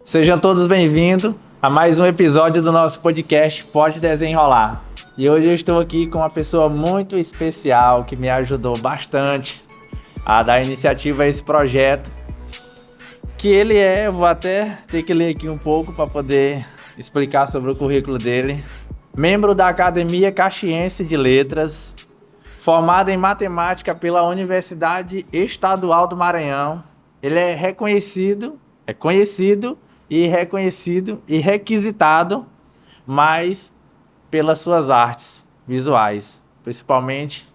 Sejam todos bem-vindos a mais um episódio do nosso podcast Pode Desenrolar. E hoje eu estou aqui com uma pessoa muito especial que me ajudou bastante a dar iniciativa a esse projeto. Eu vou até ter que ler aqui um pouco para poder explicar sobre o currículo dele. Membro da Academia Caxiense de Letras, formado em matemática pela Universidade Estadual do Maranhão. Ele é conhecido e reconhecido e requisitado mais pelas suas artes visuais, principalmente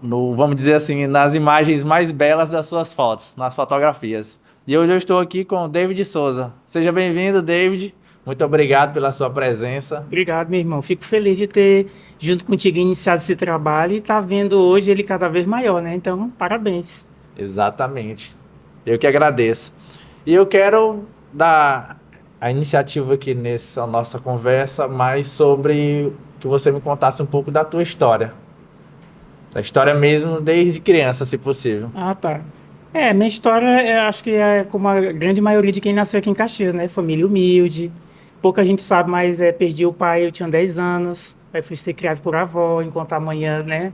vamos dizer assim, nas imagens mais belas das suas fotos, nas fotografias. E hoje eu estou aqui com o David Souza. Seja bem-vindo, David. Muito obrigado pela sua presença. Obrigado, meu irmão. Fico feliz de ter, junto contigo, iniciado esse trabalho e estar vendo hoje ele cada vez maior, né? Então, parabéns. Exatamente. Eu que agradeço. E eu quero dar a iniciativa aqui nessa nossa conversa mais sobre que você me contasse um pouco da tua história. Da história mesmo desde criança, se possível. Ah, tá. Minha história, acho que é como a grande maioria de quem nasceu aqui em Caxias, né? Família humilde. Pouca gente sabe, mas perdi o pai, eu tinha 10 anos. Aí fui ser criado por avó, enquanto a manhã, né?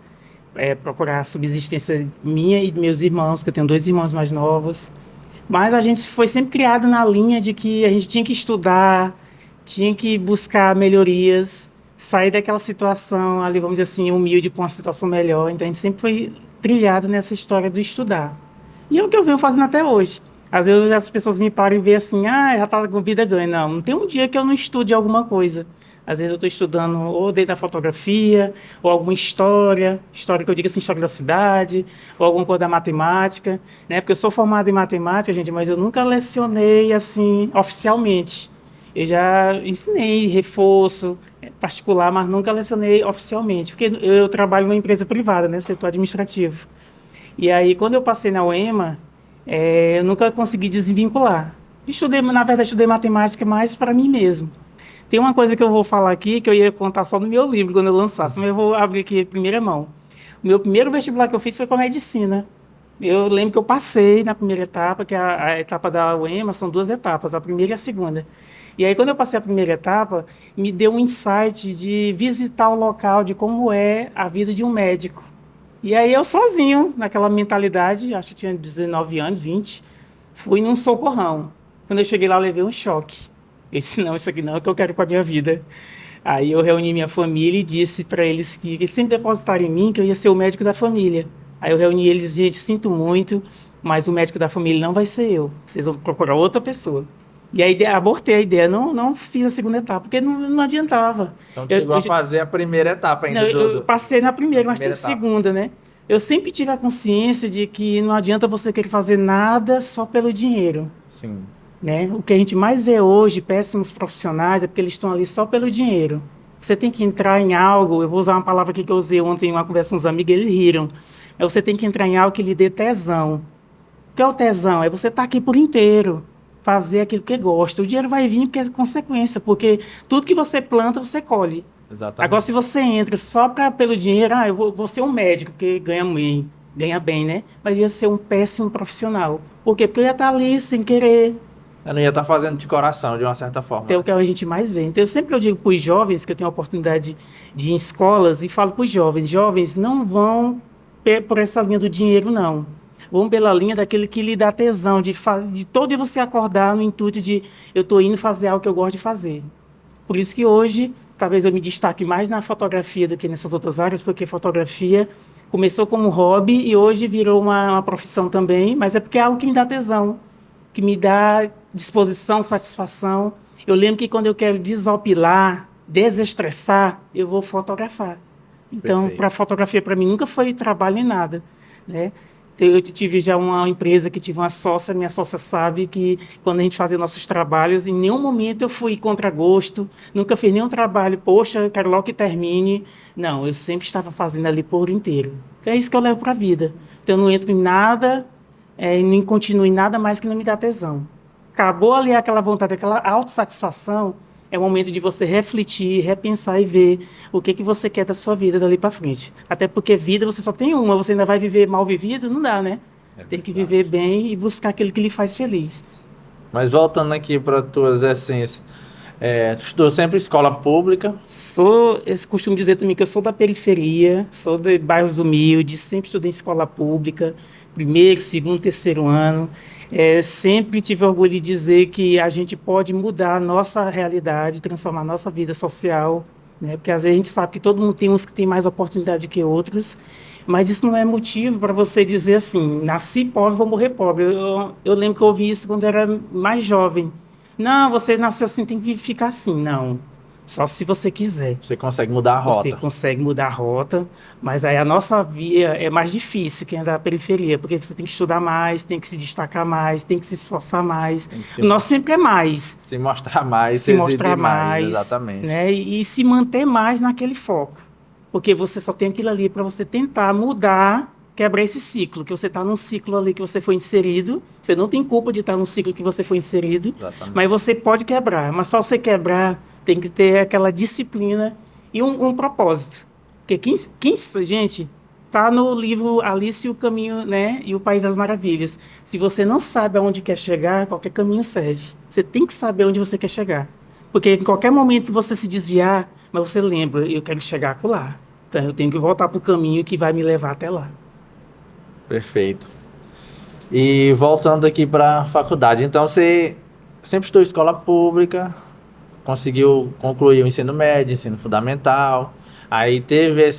Procurar a subsistência minha e dos meus irmãos, que eu tenho 2 irmãos mais novos. Mas a gente foi sempre criado na linha de que a gente tinha que estudar, tinha que buscar melhorias, sair daquela situação ali, vamos dizer assim, humilde para uma situação melhor. Então a gente sempre foi trilhado nessa história do estudar. E é o que eu venho fazendo até hoje. Às vezes as pessoas me param e veem assim, já está com vida ganha. Não tem um dia que eu não estude alguma coisa. Às vezes eu estou estudando ou dentro da fotografia, ou alguma história que eu digo assim, história da cidade, ou alguma coisa da matemática, né? Porque eu sou formado em matemática, gente, mas eu nunca lecionei assim, oficialmente. Eu já ensinei reforço particular, mas nunca lecionei oficialmente, porque eu trabalho numa empresa privada, né? Setor administrativo. E aí, quando eu passei na UEMA, eu nunca consegui desvincular. Na verdade, estudei matemática mais para mim mesmo. Tem uma coisa que eu vou falar aqui, que eu ia contar só no meu livro, quando eu lançasse, mas eu vou abrir aqui em primeira mão. O meu primeiro vestibular que eu fiz foi com a medicina. Eu lembro que eu passei na primeira etapa, que a etapa da UEMA são 2 etapas, a primeira e a segunda. E aí, quando eu passei a primeira etapa, me deu um insight de visitar o local, de como é a vida de um médico. E aí, eu sozinho, naquela mentalidade, acho que tinha 19 anos, 20, fui num socorrão. Quando eu cheguei lá, eu levei um choque. Eu disse, não, isso aqui não é o que eu quero para a minha vida. Aí eu reuni minha família e disse para eles que eles sempre depositaram em mim que eu ia ser o médico da família. Aí eu reuni eles e disse, gente, sinto muito, mas o médico da família não vai ser eu. Vocês vão procurar outra pessoa. E aí abortei a ideia, não fiz a segunda etapa, porque não adiantava. Então chegou a fazer a primeira etapa ainda. Eu passei na primeira, mas tinha a segunda, né? Eu sempre tive a consciência de que não adianta você querer fazer nada só pelo dinheiro. Sim. Né? O que a gente mais vê hoje, péssimos profissionais, é porque eles estão ali só pelo dinheiro. Você tem que entrar em algo, eu vou usar uma palavra aqui que eu usei ontem em uma conversa com uns amigos, eles riram. Você tem que entrar em algo que lhe dê tesão. O que é o tesão? É você estar aqui por inteiro, fazer aquilo que gosta. O dinheiro vai vir porque é consequência, porque tudo que você planta, você colhe. Exatamente. Agora, se você entra só pelo dinheiro, eu vou ser um médico, porque ganha bem, né? Mas ia ser um péssimo profissional. Por quê? Porque eu ia estar ali sem querer. Eu não ia estar fazendo de coração, de uma certa forma. Então, é o que a gente mais vê. Então, eu digo para os jovens, que eu tenho a oportunidade de ir em escolas, e falo para os jovens não vão por essa linha do dinheiro, não. Vão pela linha daquele que lhe dá tesão, de todo dia você acordar no intuito de eu estou indo fazer algo que eu gosto de fazer. Por isso que hoje, talvez eu me destaque mais na fotografia do que nessas outras áreas, porque fotografia começou como hobby e hoje virou uma profissão também, mas é porque é algo que me dá tesão, que me dá disposição, satisfação. Eu lembro que quando eu quero desopilar, desestressar, eu vou fotografar. Então, para fotografia, para mim, nunca foi trabalho nem nada, né? Eu tive já uma empresa que tive uma sócia, minha sócia sabe que quando a gente fazia nossos trabalhos, em nenhum momento eu fui contra gosto, nunca fiz nenhum trabalho, poxa, quero logo que termine. Não, eu sempre estava fazendo ali por inteiro. Então, é isso que eu levo para a vida. Então, eu não entro em nada, nem continuo em nada mais que não me dá tesão. Acabou ali aquela vontade, aquela autossatisfação, é o momento de você refletir, repensar e ver o que você quer da sua vida dali para frente. Até porque vida você só tem uma, você ainda vai viver mal vivido? Não dá, né? Tem que viver bem e buscar aquilo que lhe faz feliz. Mas voltando aqui para tuas essências, tu estudou sempre em escola pública? Eu costumo dizer também que eu sou da periferia, sou de bairros humildes, sempre estudei em escola pública, primeiro, segundo, terceiro ano. Sempre tive orgulho de dizer que a gente pode mudar a nossa realidade, transformar a nossa vida social, né? Porque às vezes a gente sabe que todo mundo tem uns que tem mais oportunidade que outros, mas isso não é motivo para você dizer assim, nasci pobre, vou morrer pobre. Eu lembro que eu ouvi isso quando era mais jovem. Não, você nasceu assim, tem que ficar assim. Não, só se você quiser. Você consegue mudar a Você rota. consegue mudar a rota, mas aí a nossa via é mais difícil que é da periferia, porque você tem que estudar mais, tem que se destacar mais, tem que se esforçar mais. O nosso sempre é mais. Se mostrar mais, Se mostrar exibir mais, exatamente. né? E se manter mais naquele foco. Porque você só tem aquilo ali para você tentar mudar, quebrar esse ciclo, que você está num ciclo ali que você foi inserido. Você não tem culpa de estar num ciclo que você foi inserido, Exatamente. mas você pode quebrar. Mas para você quebrar, tem que ter aquela disciplina e um propósito. Porque gente, tá no livro Alice e o Caminho, né, e o País das Maravilhas. Se você não sabe aonde quer chegar, qualquer caminho serve. Você tem que saber onde você quer chegar. Porque em qualquer momento que você se desviar, mas você lembra, eu quero chegar lá. Então eu tenho que voltar para o caminho que vai me levar até lá. Perfeito. E voltando aqui para a faculdade, então você sempre estudou em escola pública, conseguiu concluir o ensino médio, ensino fundamental, aí teve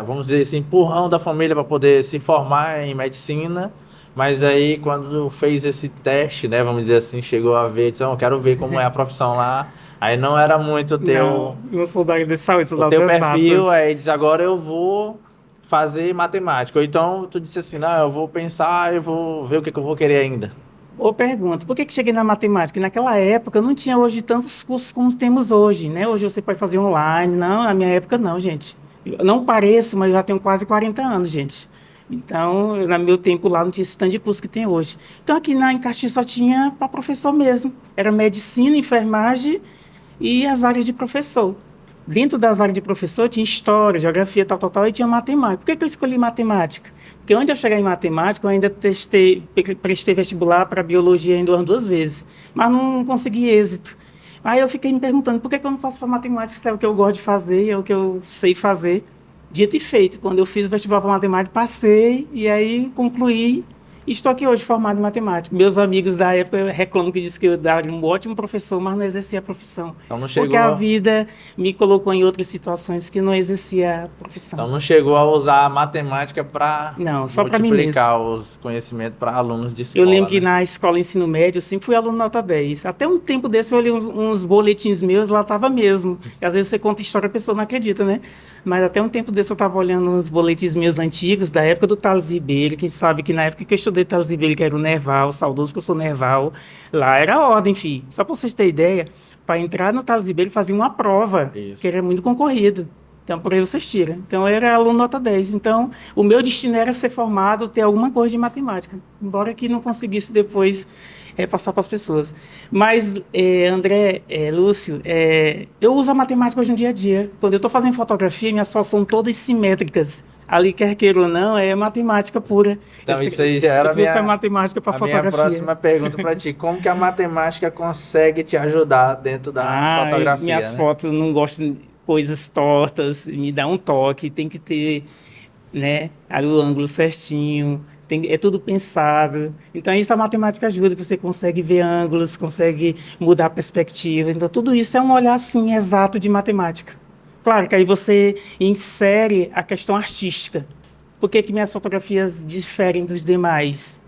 vamos dizer, esse empurrão da família para poder se formar em medicina, mas aí quando fez esse teste, né, vamos dizer assim, chegou a ver, disse, eu quero ver como é a profissão lá, aí não era muito o teu, Não sou da área de saúde, sou o das teu exatas. perfil, aí diz, agora eu vou fazer matemática, ou então tu disse assim, não, eu vou pensar, eu vou ver o que eu vou querer ainda. Ou pergunta, por que cheguei na matemática? Naquela época não tinha hoje tantos cursos como temos hoje, né? Hoje você pode fazer online. Não, na minha época não, gente. Eu não pareço, mas eu já tenho quase 40 anos, gente. Então, no meu tempo lá não tinha esse tanto de curso que tem hoje. Então, aqui em Caxias só tinha para professor mesmo. Era medicina, enfermagem e as áreas de professor. Dentro das áreas de professor tinha história, geografia, tal, e tinha matemática. Por que eu escolhi matemática? Porque onde eu cheguei em matemática, eu ainda prestei vestibular para biologia ainda umas 2 vezes, mas não consegui êxito. Aí eu fiquei me perguntando, por que eu não faço para matemática, se é o que eu gosto de fazer, é o que eu sei fazer. Dito e feito, quando eu fiz o vestibular para matemática, passei, e aí concluí. Estou aqui hoje formado em matemática. Meus amigos da época reclamam que dizem que eu era um ótimo professor, mas não exercia a profissão. Então não chegou Porque a vida me colocou em outras situações que não exercia a profissão. Então não chegou a usar a matemática para Não, só para mim multiplicar mesmo. os conhecimentos para alunos de escola. Eu lembro que né? na escola ensino médio eu sempre fui aluno nota 10. Até um tempo desse eu olhei uns boletins meus, lá estava mesmo. E às vezes você conta história, a pessoa não acredita, né? Mas até um tempo desse eu estava olhando uns boletins meus antigos, da época do Thales Ribeiro. Quem sabe que na época que eu estudei Thales Ribeiro, que era o Nerval, o saudoso professor Nerval, lá era a ordem, filho. Só para vocês terem ideia, para entrar no Thales Ribeiro fazia uma prova, Isso. que era muito concorrido. Então, por aí vocês tiram. Então, eu era aluno nota 10. Então, o meu destino era ser formado, ter alguma coisa de matemática. Embora que não conseguisse depois passar para as pessoas. Mas, André, Lúcio, eu uso a matemática hoje no dia a dia. Quando eu estou fazendo fotografia, minhas fotos são todas simétricas. Ali, quer queira ou não, é matemática pura. Então isso aí já era eu trouxe a matemática para a fotografia. minha próxima pergunta para ti. Como que a matemática consegue te ajudar dentro da fotografia? Minhas né? fotos, não gosto de coisas tortas, me dá um toque, tem que ter, né, ali o ângulo certinho, é tudo pensado. Então, isso a matemática ajuda, que você consegue ver ângulos, consegue mudar a perspectiva. Então, tudo isso é um olhar, assim, exato de matemática. Claro que aí você insere a questão artística. Por que minhas fotografias diferem dos demais?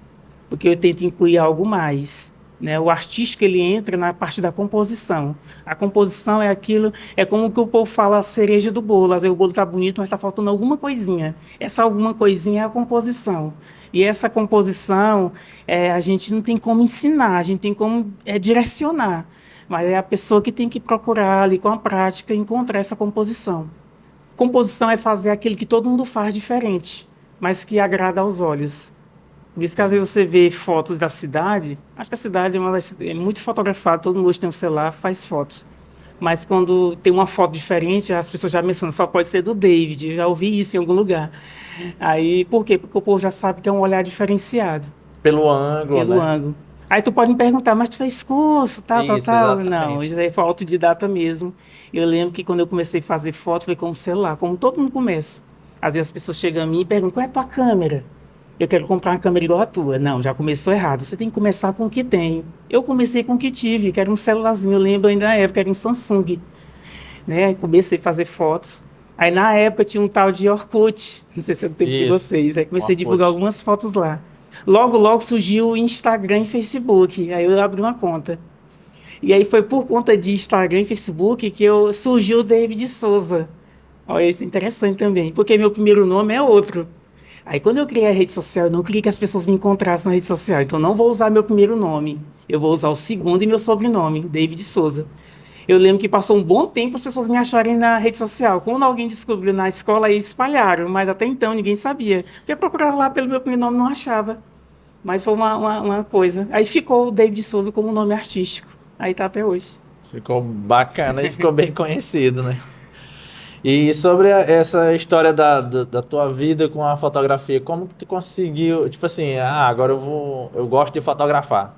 Porque eu tento incluir algo mais. Né? O artístico ele entra na parte da composição. A composição é aquilo, é como o que o povo fala, a cereja do bolo. Às vezes o bolo está bonito, mas está faltando alguma coisinha. Essa alguma coisinha é a composição. E essa composição, a gente não tem como ensinar, a gente tem como direcionar. Mas é a pessoa que tem que procurar ali com a prática encontrar essa composição. Composição é fazer aquilo que todo mundo faz diferente, mas que agrada aos olhos. Por isso que às vezes você vê fotos da cidade, acho que a cidade é muito fotografada, todo mundo hoje tem um celular, faz fotos. Mas quando tem uma foto diferente, as pessoas já mencionam, só pode ser do David, eu já ouvi isso em algum lugar. Aí, por quê? Porque o povo já sabe que é um olhar diferenciado. Pelo ângulo, Pelo né? ângulo. Aí tu pode me perguntar, mas tu fez curso, tal, tal, Isso, tal. Não, exatamente. isso aí foi autodidata mesmo. Eu lembro que quando eu comecei a fazer foto, foi com o celular, como todo mundo começa. Às vezes as pessoas chegam a mim e perguntam, qual é a tua câmera? Eu quero comprar uma câmera igual a tua. Não, já começou errado. Você tem que começar com o que tem. Eu comecei com o que tive, que era um celularzinho. Eu lembro ainda na época, era um Samsung, né? Aí comecei a fazer fotos. Aí na época tinha um tal de Orkut, não sei se é do tempo de Isso, vocês. Aí comecei a divulgar Orkut. algumas fotos lá. Logo, logo surgiu o Instagram e Facebook. Aí eu abri uma conta. E aí foi por conta de Instagram e Facebook que surgiu o David Souza. Olha, isso é interessante também, porque meu primeiro nome é outro. Aí quando eu criei a rede social, eu não queria que as pessoas me encontrassem na rede social. Então não vou usar meu primeiro nome. Eu vou usar o segundo e meu sobrenome, David Souza. Eu lembro que passou um bom tempo as pessoas me acharem na rede social. Quando alguém descobriu na escola, aí espalharam, mas até então ninguém sabia. Porque procurar lá pelo meu primeiro nome não achava. Mas foi uma coisa. Aí ficou o David Souza como nome artístico. Aí tá até hoje. Ficou bacana e ficou bem conhecido, né? E sobre essa história da tua vida com a fotografia, como que tu conseguiu, tipo assim, agora eu gosto de fotografar.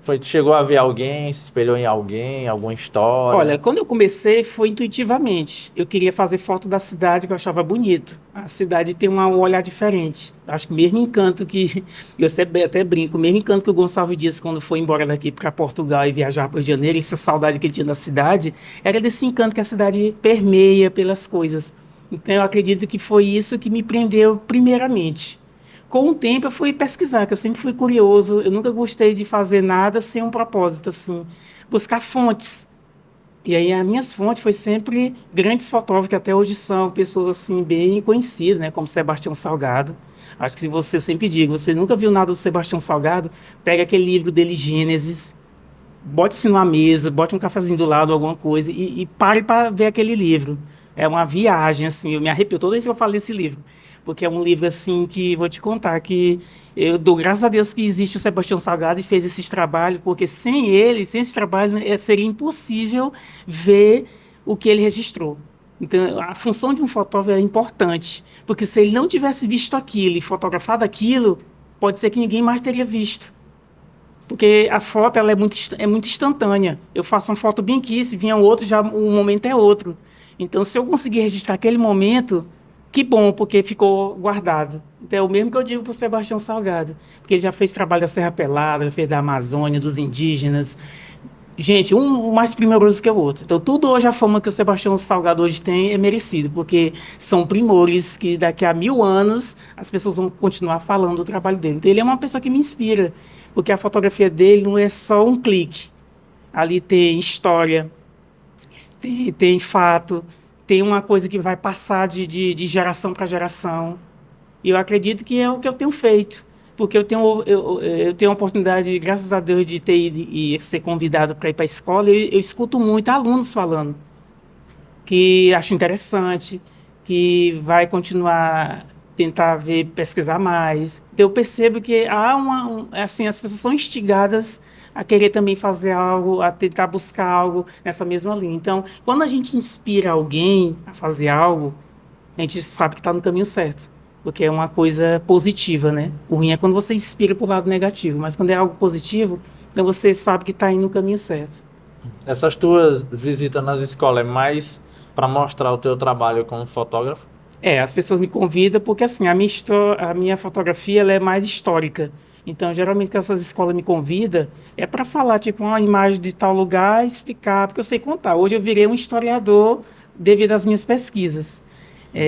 Foi, tu chegou a ver alguém, se espelhou em alguém, alguma Olha, história? quando eu comecei foi intuitivamente. Eu queria fazer foto da cidade que eu achava bonito. A cidade tem um olhar diferente. Acho que o mesmo encanto que, eu sempre até brinco, o mesmo encanto que o Gonçalves Dias, quando foi embora daqui para Portugal e viajar para o Rio de Janeiro, essa saudade que ele tinha da cidade, era desse encanto que a cidade permeia pelas coisas. Então eu acredito que foi isso que me prendeu primeiramente. Com o tempo eu fui pesquisar, que eu sempre fui curioso, eu nunca gostei de fazer nada sem um propósito, assim, buscar fontes. E aí as minhas fontes foi sempre grandes fotógrafos que até hoje são pessoas assim bem conhecidas, né, como Sebastião Salgado. Acho que se você, eu sempre digo, você nunca viu nada do Sebastião Salgado, pega aquele livro dele, Gênesis, bote-se numa mesa, bote um cafezinho do lado, alguma coisa, e pare para ver aquele livro. É uma viagem, assim, eu me arrepio toda vez que eu falo desse livro. Porque é um livro, assim, que vou te contar, que eu dou graças a Deus que existe o Sebastião Salgado e fez esses trabalhos, porque sem ele, sem esse trabalho, seria impossível ver o que ele registrou. Então, a função de um fotógrafo é importante, porque se ele não tivesse visto aquilo e fotografado aquilo, pode ser que ninguém mais teria visto. Porque a foto ela é muito instantânea. Eu faço uma foto bem aqui, se vier um outro, já o momento é outro. Então, se eu conseguir registrar aquele momento, que bom, porque ficou guardado. Então, é o mesmo que eu digo para o Sebastião Salgado, porque ele já fez trabalho da Serra Pelada, já fez da Amazônia, dos indígenas. Gente, um mais primoroso que o outro. Então, tudo hoje, a fama que o Sebastião Salgado hoje tem é merecido, porque são primores que daqui a 1000 anos as pessoas vão continuar falando do trabalho dele. Então, ele é uma pessoa que me inspira, porque a fotografia dele não é só um clique. Ali tem história, tem fato, tem uma coisa que vai passar de geração para geração. E eu acredito que é o que eu tenho feito. Porque eu tenho a oportunidade, graças a Deus, de ter ido e ser convidado para ir para a escola. Eu escuto muito alunos falando que acho interessante, que vai continuar tentar ver, pesquisar mais. Então, eu percebo que há assim, as pessoas são instigadas a querer também fazer algo, a tentar buscar algo nessa mesma linha. Então, quando a gente inspira alguém a fazer algo, a gente sabe que está no caminho certo, porque é uma coisa positiva, né? O ruim é quando você inspira para o lado negativo, mas quando é algo positivo, então você sabe que está indo no caminho certo. Essas tuas visitas nas escolas é mais para mostrar o teu trabalho como fotógrafo? As pessoas me convidam porque assim, a minha fotografia ela é mais histórica. Então, geralmente, que essas escolas me convidam é para falar, tipo, uma imagem de tal lugar, explicar, porque eu sei contar. Hoje eu virei um historiador devido às minhas pesquisas.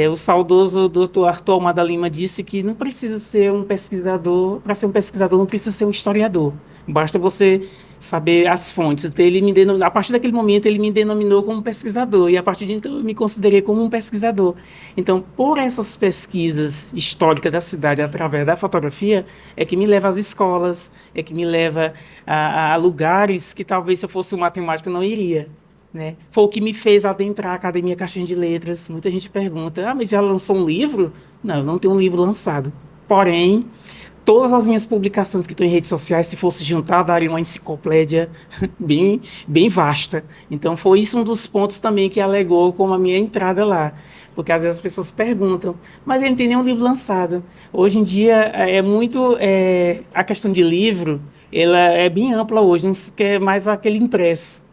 O saudoso doutor Arthur Almada Lima disse que não precisa ser um pesquisador, para ser um pesquisador não precisa ser um historiador. Basta você saber as fontes. Então, a partir daquele momento, ele me denominou como pesquisador, e a partir de então eu me considerei como um pesquisador. Então, por essas pesquisas históricas da cidade, através da fotografia, é que me leva às escolas, é que me leva a lugares que talvez se eu fosse um matemático eu não iria. Né? Foi o que me fez adentrar a Academia Caixinha de Letras. Muita gente pergunta, mas já lançou um livro? Não, eu não tenho um livro lançado. Porém, todas as minhas publicações que estão em redes sociais, se fosse juntar, daria uma enciclopédia bem, bem vasta. Então, foi isso um dos pontos também que alegou como a minha entrada lá. Porque às vezes as pessoas perguntam, mas ele não tem nenhum livro lançado. Hoje em dia, é muito a questão de livro. ela é bem ampla hoje, não se quer mais aquele impresso.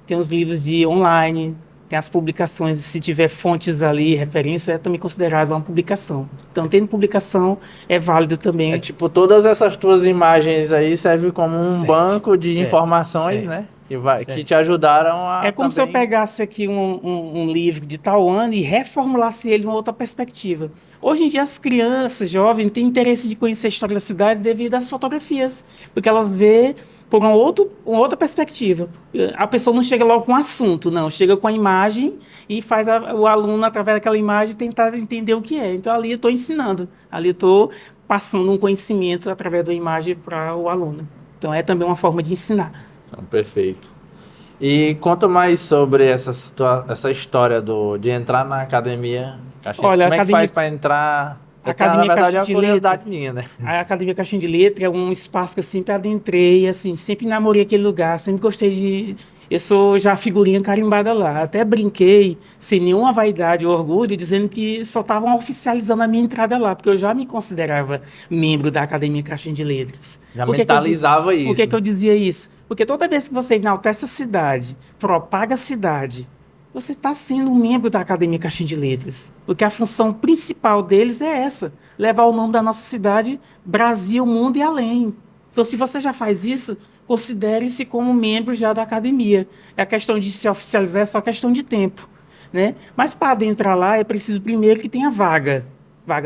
Tem os livros de online, tem as publicações, se tiver fontes ali, referência, é também considerado uma publicação. Então, tendo publicação, é válido também. É tipo, todas essas tuas imagens aí servem como um Certo, banco de certo, informações, certo, né? Que certo. te ajudaram a É como se eu também... pegasse aqui um livro de tal ano e reformulasse ele em uma outra perspectiva. Hoje em dia, as crianças, jovens, têm interesse de conhecer a história da cidade devido às fotografias, porque elas vê por uma outra perspectiva. A pessoa não chega logo com um assunto, não. Chega com a imagem e faz o aluno, através daquela imagem, tentar entender o que é. Então, ali eu estou ensinando. Ali eu estou passando um conhecimento através da imagem para o aluno. Então, é também uma forma de ensinar. Perfeito. E conta mais sobre essa história de entrar na academia Caxias. Olha, Como é que faz para entrar? a Na Academia verdade, é Caxias uma de curiosidade Letras. minha, né? A Academia Caixinha de Letra é um espaço que eu sempre adentrei, assim, sempre namorei aquele lugar, sempre gostei de... Eu sou já figurinha carimbada lá. Até brinquei, sem nenhuma vaidade ou orgulho, dizendo que só estavam oficializando a minha entrada lá, porque eu já me considerava membro da Academia Caixinha de Letras. Já Por que que eu mentalizava isso. Por que que eu dizia isso? Porque toda vez que você enaltece a cidade, propaga a cidade, você está sendo um membro da Academia Caixinha de Letras, porque a função principal deles é essa, levar o nome da nossa cidade, Brasil, mundo e além. Então, se você já faz isso, considere-se como membro já da academia. É a questão de se oficializar, é só questão de tempo, né? Mas para adentrar lá, é preciso primeiro que tenha vaga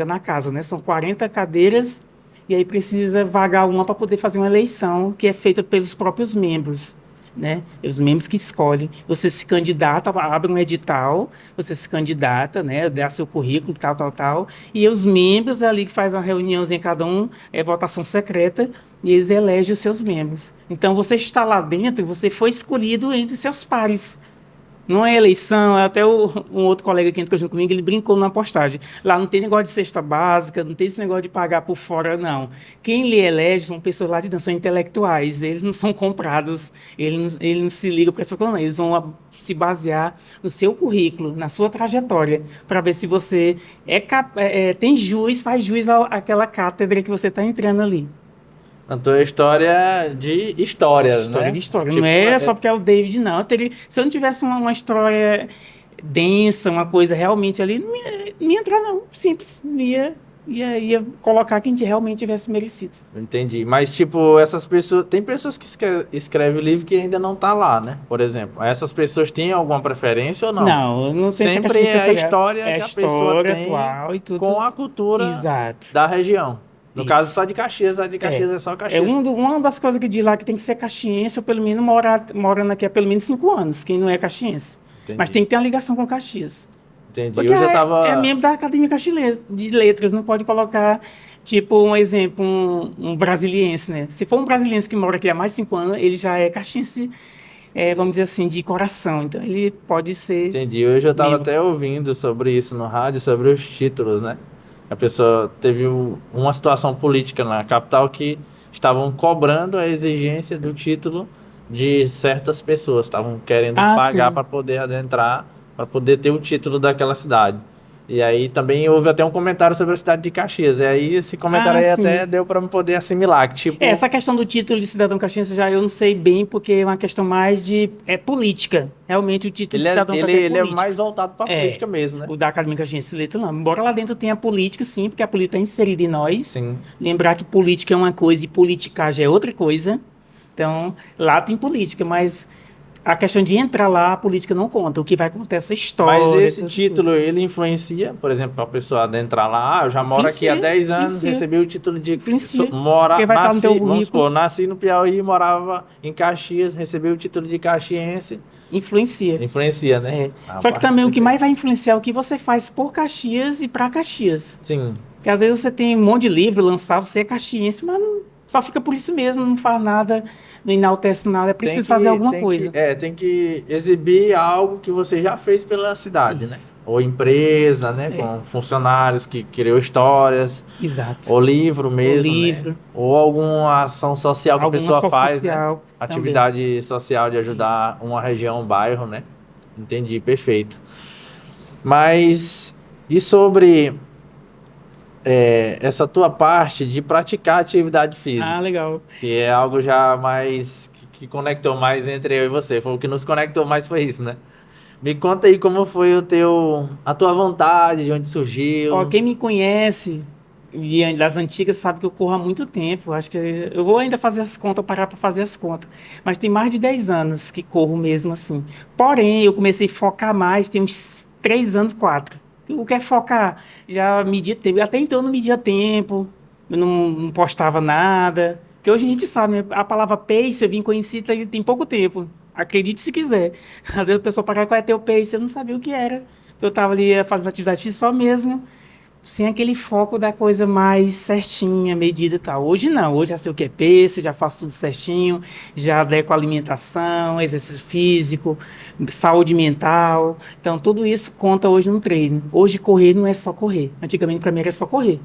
na casa, né? São 40 cadeiras e aí precisa vagar uma para poder fazer uma eleição que é feita pelos próprios membros, né? Os membros que escolhem. Você se candidata, abre um edital, você se candidata, né? Dá seu currículo, tal. E os membros ali que fazem uma reuniãozinha, cada um, é votação secreta, e eles elegem os seus membros. Então, você está lá dentro, você foi escolhido entre seus pares. Não é eleição, até um outro colega que entrou junto comigo, ele brincou na postagem. Lá não tem negócio de cesta básica, não tem esse negócio de pagar por fora, não. Quem lhe elege são pessoas lá de dentro, são intelectuais, eles não são comprados, eles não se ligam para essas coisas, não. Eles vão se basear no seu currículo, na sua trajetória, para ver se você tem jus, faz jus àquela cátedra que você está entrando ali. A tua história de histórias, História né? de história. Tipo, Não é só porque é o David, não. Se eu não tivesse uma história densa, uma coisa realmente ali, não ia entrar, não. Simples. Ia colocar quem realmente tivesse merecido. Entendi. Mas, tipo, essas pessoas... Tem pessoas que escrevem livro que ainda não tá lá, né? Por exemplo. Essas pessoas têm alguma preferência ou não? Não, não tem essa Sempre questão de é a preferência. história É a que a pessoa história tem atual e tudo. com a cultura Exato. da região. No Isso. caso, só de Caxias. A de Caxias é só Caxias. Uma das coisas que diz lá que tem que ser caxiense ou pelo menos morando aqui há pelo menos 5 anos, quem não é caxiense. Entendi. Mas tem que ter uma ligação com Caxias. Entendi. Porque Eu já tava... é membro da Academia Caxias de Letras, não pode colocar, tipo, um exemplo, um brasiliense, né? Se for um brasiliense que mora aqui há mais de 5 anos, ele já é caxiense, vamos dizer assim, de coração. Então, ele pode ser... Entendi. Hoje eu estava membro. até ouvindo sobre isso no rádio, sobre os títulos, né? A pessoa teve uma situação política na capital que estavam cobrando a exigência do título de certas pessoas. Estavam querendo pagar Sim. para poder adentrar, para poder ter o título daquela cidade. E aí também houve até um comentário sobre a cidade de Caxias. E aí esse comentário aí Sim. até deu para me poder assimilar. Que, tipo, Essa questão do título de cidadão caxiense já eu não sei bem, porque é uma questão mais de política. Realmente o título de cidadão caxiense ele é político. mais voltado para a política mesmo, né? O da Academia Caxiense de Letras não. Embora lá dentro tenha política, sim, porque a política é inserida em nós. Sim. Lembrar que política é uma coisa e politicagem é outra coisa. Então, lá tem política, mas a questão de entrar lá, a política não conta. O que vai contar é essa história. Mas esse tudo. título, ele influencia, por exemplo, a pessoa adentrar lá, eu já moro aqui há 10 anos, Influencia. recebi o título de... Influencia. Nasci, Porque vai estar no teu vamos currículo. supor, nasci no Piauí, morava em Caxias, recebi o título de caxiense, Influencia. influencia, né? A Só que parte também o que perfeita. mais vai influenciar é o que você faz por Caxias e para Caxias. Sim, Porque às vezes você tem um monte de livro lançado, você é caxiense, mas só fica por isso mesmo, não faz nada, não enaltece nada, é preciso fazer alguma coisa. Tem que exibir algo que você já fez pela cidade, Isso. né? Ou empresa, né? Com funcionários que criou histórias, Exato. ou livro mesmo, livro. né? Ou alguma ação social que Alguma a pessoa ação faz, né? social Atividade social de ajudar uma região, um bairro, né? Entendi, perfeito. Mas e sobre essa tua parte de praticar atividade física, Ah, legal. que é algo já mais que conectou mais entre eu e você. Foi o que nos conectou mais foi isso, né? Me conta aí como foi a tua vontade, de onde Ó, surgiu. quem me conhece das antigas sabe que eu corro há muito tempo. Acho que eu vou ainda fazer as contas, parar para fazer as contas. Mas tem mais de 10 anos que corro mesmo assim. Porém, eu comecei a focar mais, tem uns 3 anos, 4. O que é focar? Já media tempo. Até então eu não media tempo, eu não postava nada. Porque hoje a gente sabe, né? A palavra pace eu vim conhecer tem pouco tempo. Acredite se quiser. Às vezes a pessoa para qual é teu pace, eu não sabia o que era. Eu estava ali fazendo atividade física só mesmo sem aquele foco da coisa mais certinha, medida e tal. Hoje não, hoje já sei o que é pace, já faço tudo certinho, já adequo a alimentação, exercício físico, saúde mental. Então, tudo isso conta hoje no treino. Hoje, correr não é só correr. Antigamente, para mim, era só correr.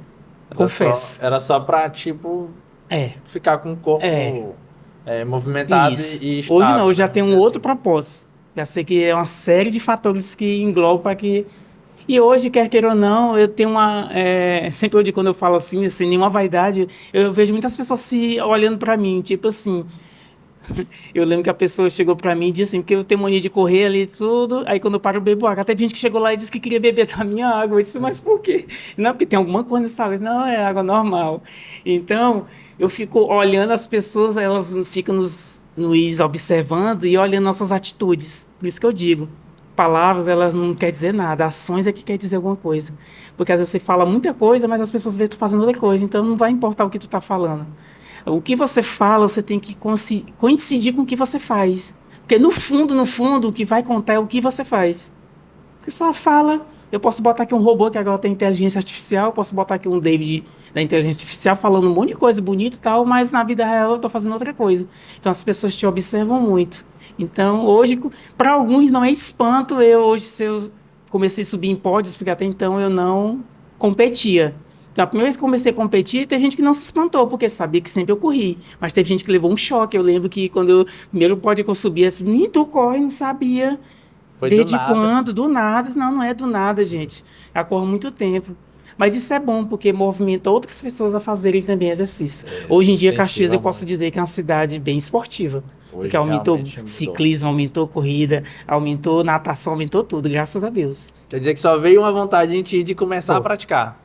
Confesso. Era só pra, tipo, É, ficar com o é, corpo movimentado isso. e Hoje não, estável, hoje já né? tem Vamos um dizer outro assim. propósito. Já sei que é uma série de fatores que englobam para que e hoje, quer queira ou não, eu tenho uma. Sempre eu digo, quando eu falo assim, sem nenhuma vaidade, eu vejo muitas pessoas se olhando para mim, tipo assim. Eu lembro que a pessoa chegou para mim e disse assim, porque eu tenho mania de correr ali e tudo, aí quando eu paro eu bebo água. Até gente que chegou lá e disse que queria beber da minha água. Eu disse, mas por quê? Não, porque tem alguma coisa nessa água. Eu disse, não, é água normal. Então, eu fico olhando as pessoas, elas ficam nos observando e olhando nossas atitudes. Por isso que eu digo. Palavras, elas não quer dizer nada, ações é que quer dizer alguma coisa. Porque às vezes você fala muita coisa, mas as pessoas veem tu fazendo outra coisa, então não vai importar o que tu está falando. O que você fala, você tem que coincidir com o que você faz. Porque no fundo, o que vai contar é o que você faz. Porque só fala. Eu posso botar aqui um robô que agora tem inteligência artificial, eu posso botar aqui um David da inteligência artificial falando um monte de coisa bonita e tal, mas na vida real eu estou fazendo outra coisa. Então as pessoas te observam muito. Então hoje, para alguns não é espanto, se eu comecei a subir em pódios, porque até então eu não competia. Então, a primeira vez que comecei a competir, teve gente que não se espantou, porque sabia que sempre eu corri. Mas teve gente que levou um choque. Eu lembro que quando primeiro pódio que eu subi, assim, tu corre, não sabia. Foi do Desde nada. quando? Do nada. Não, não é do nada, gente. Já corro há muito tempo. Mas isso é bom, porque movimenta outras pessoas a fazerem também exercício. Hoje em dia, Caxias, Incentiva eu posso muito. dizer que é uma cidade bem esportiva. Porque Hoje aumentou realmente mudou. ciclismo, aumentou corrida, aumentou natação, aumentou tudo, graças a Deus. Quer dizer que só veio uma vontade em ti de começar a Foi, praticar.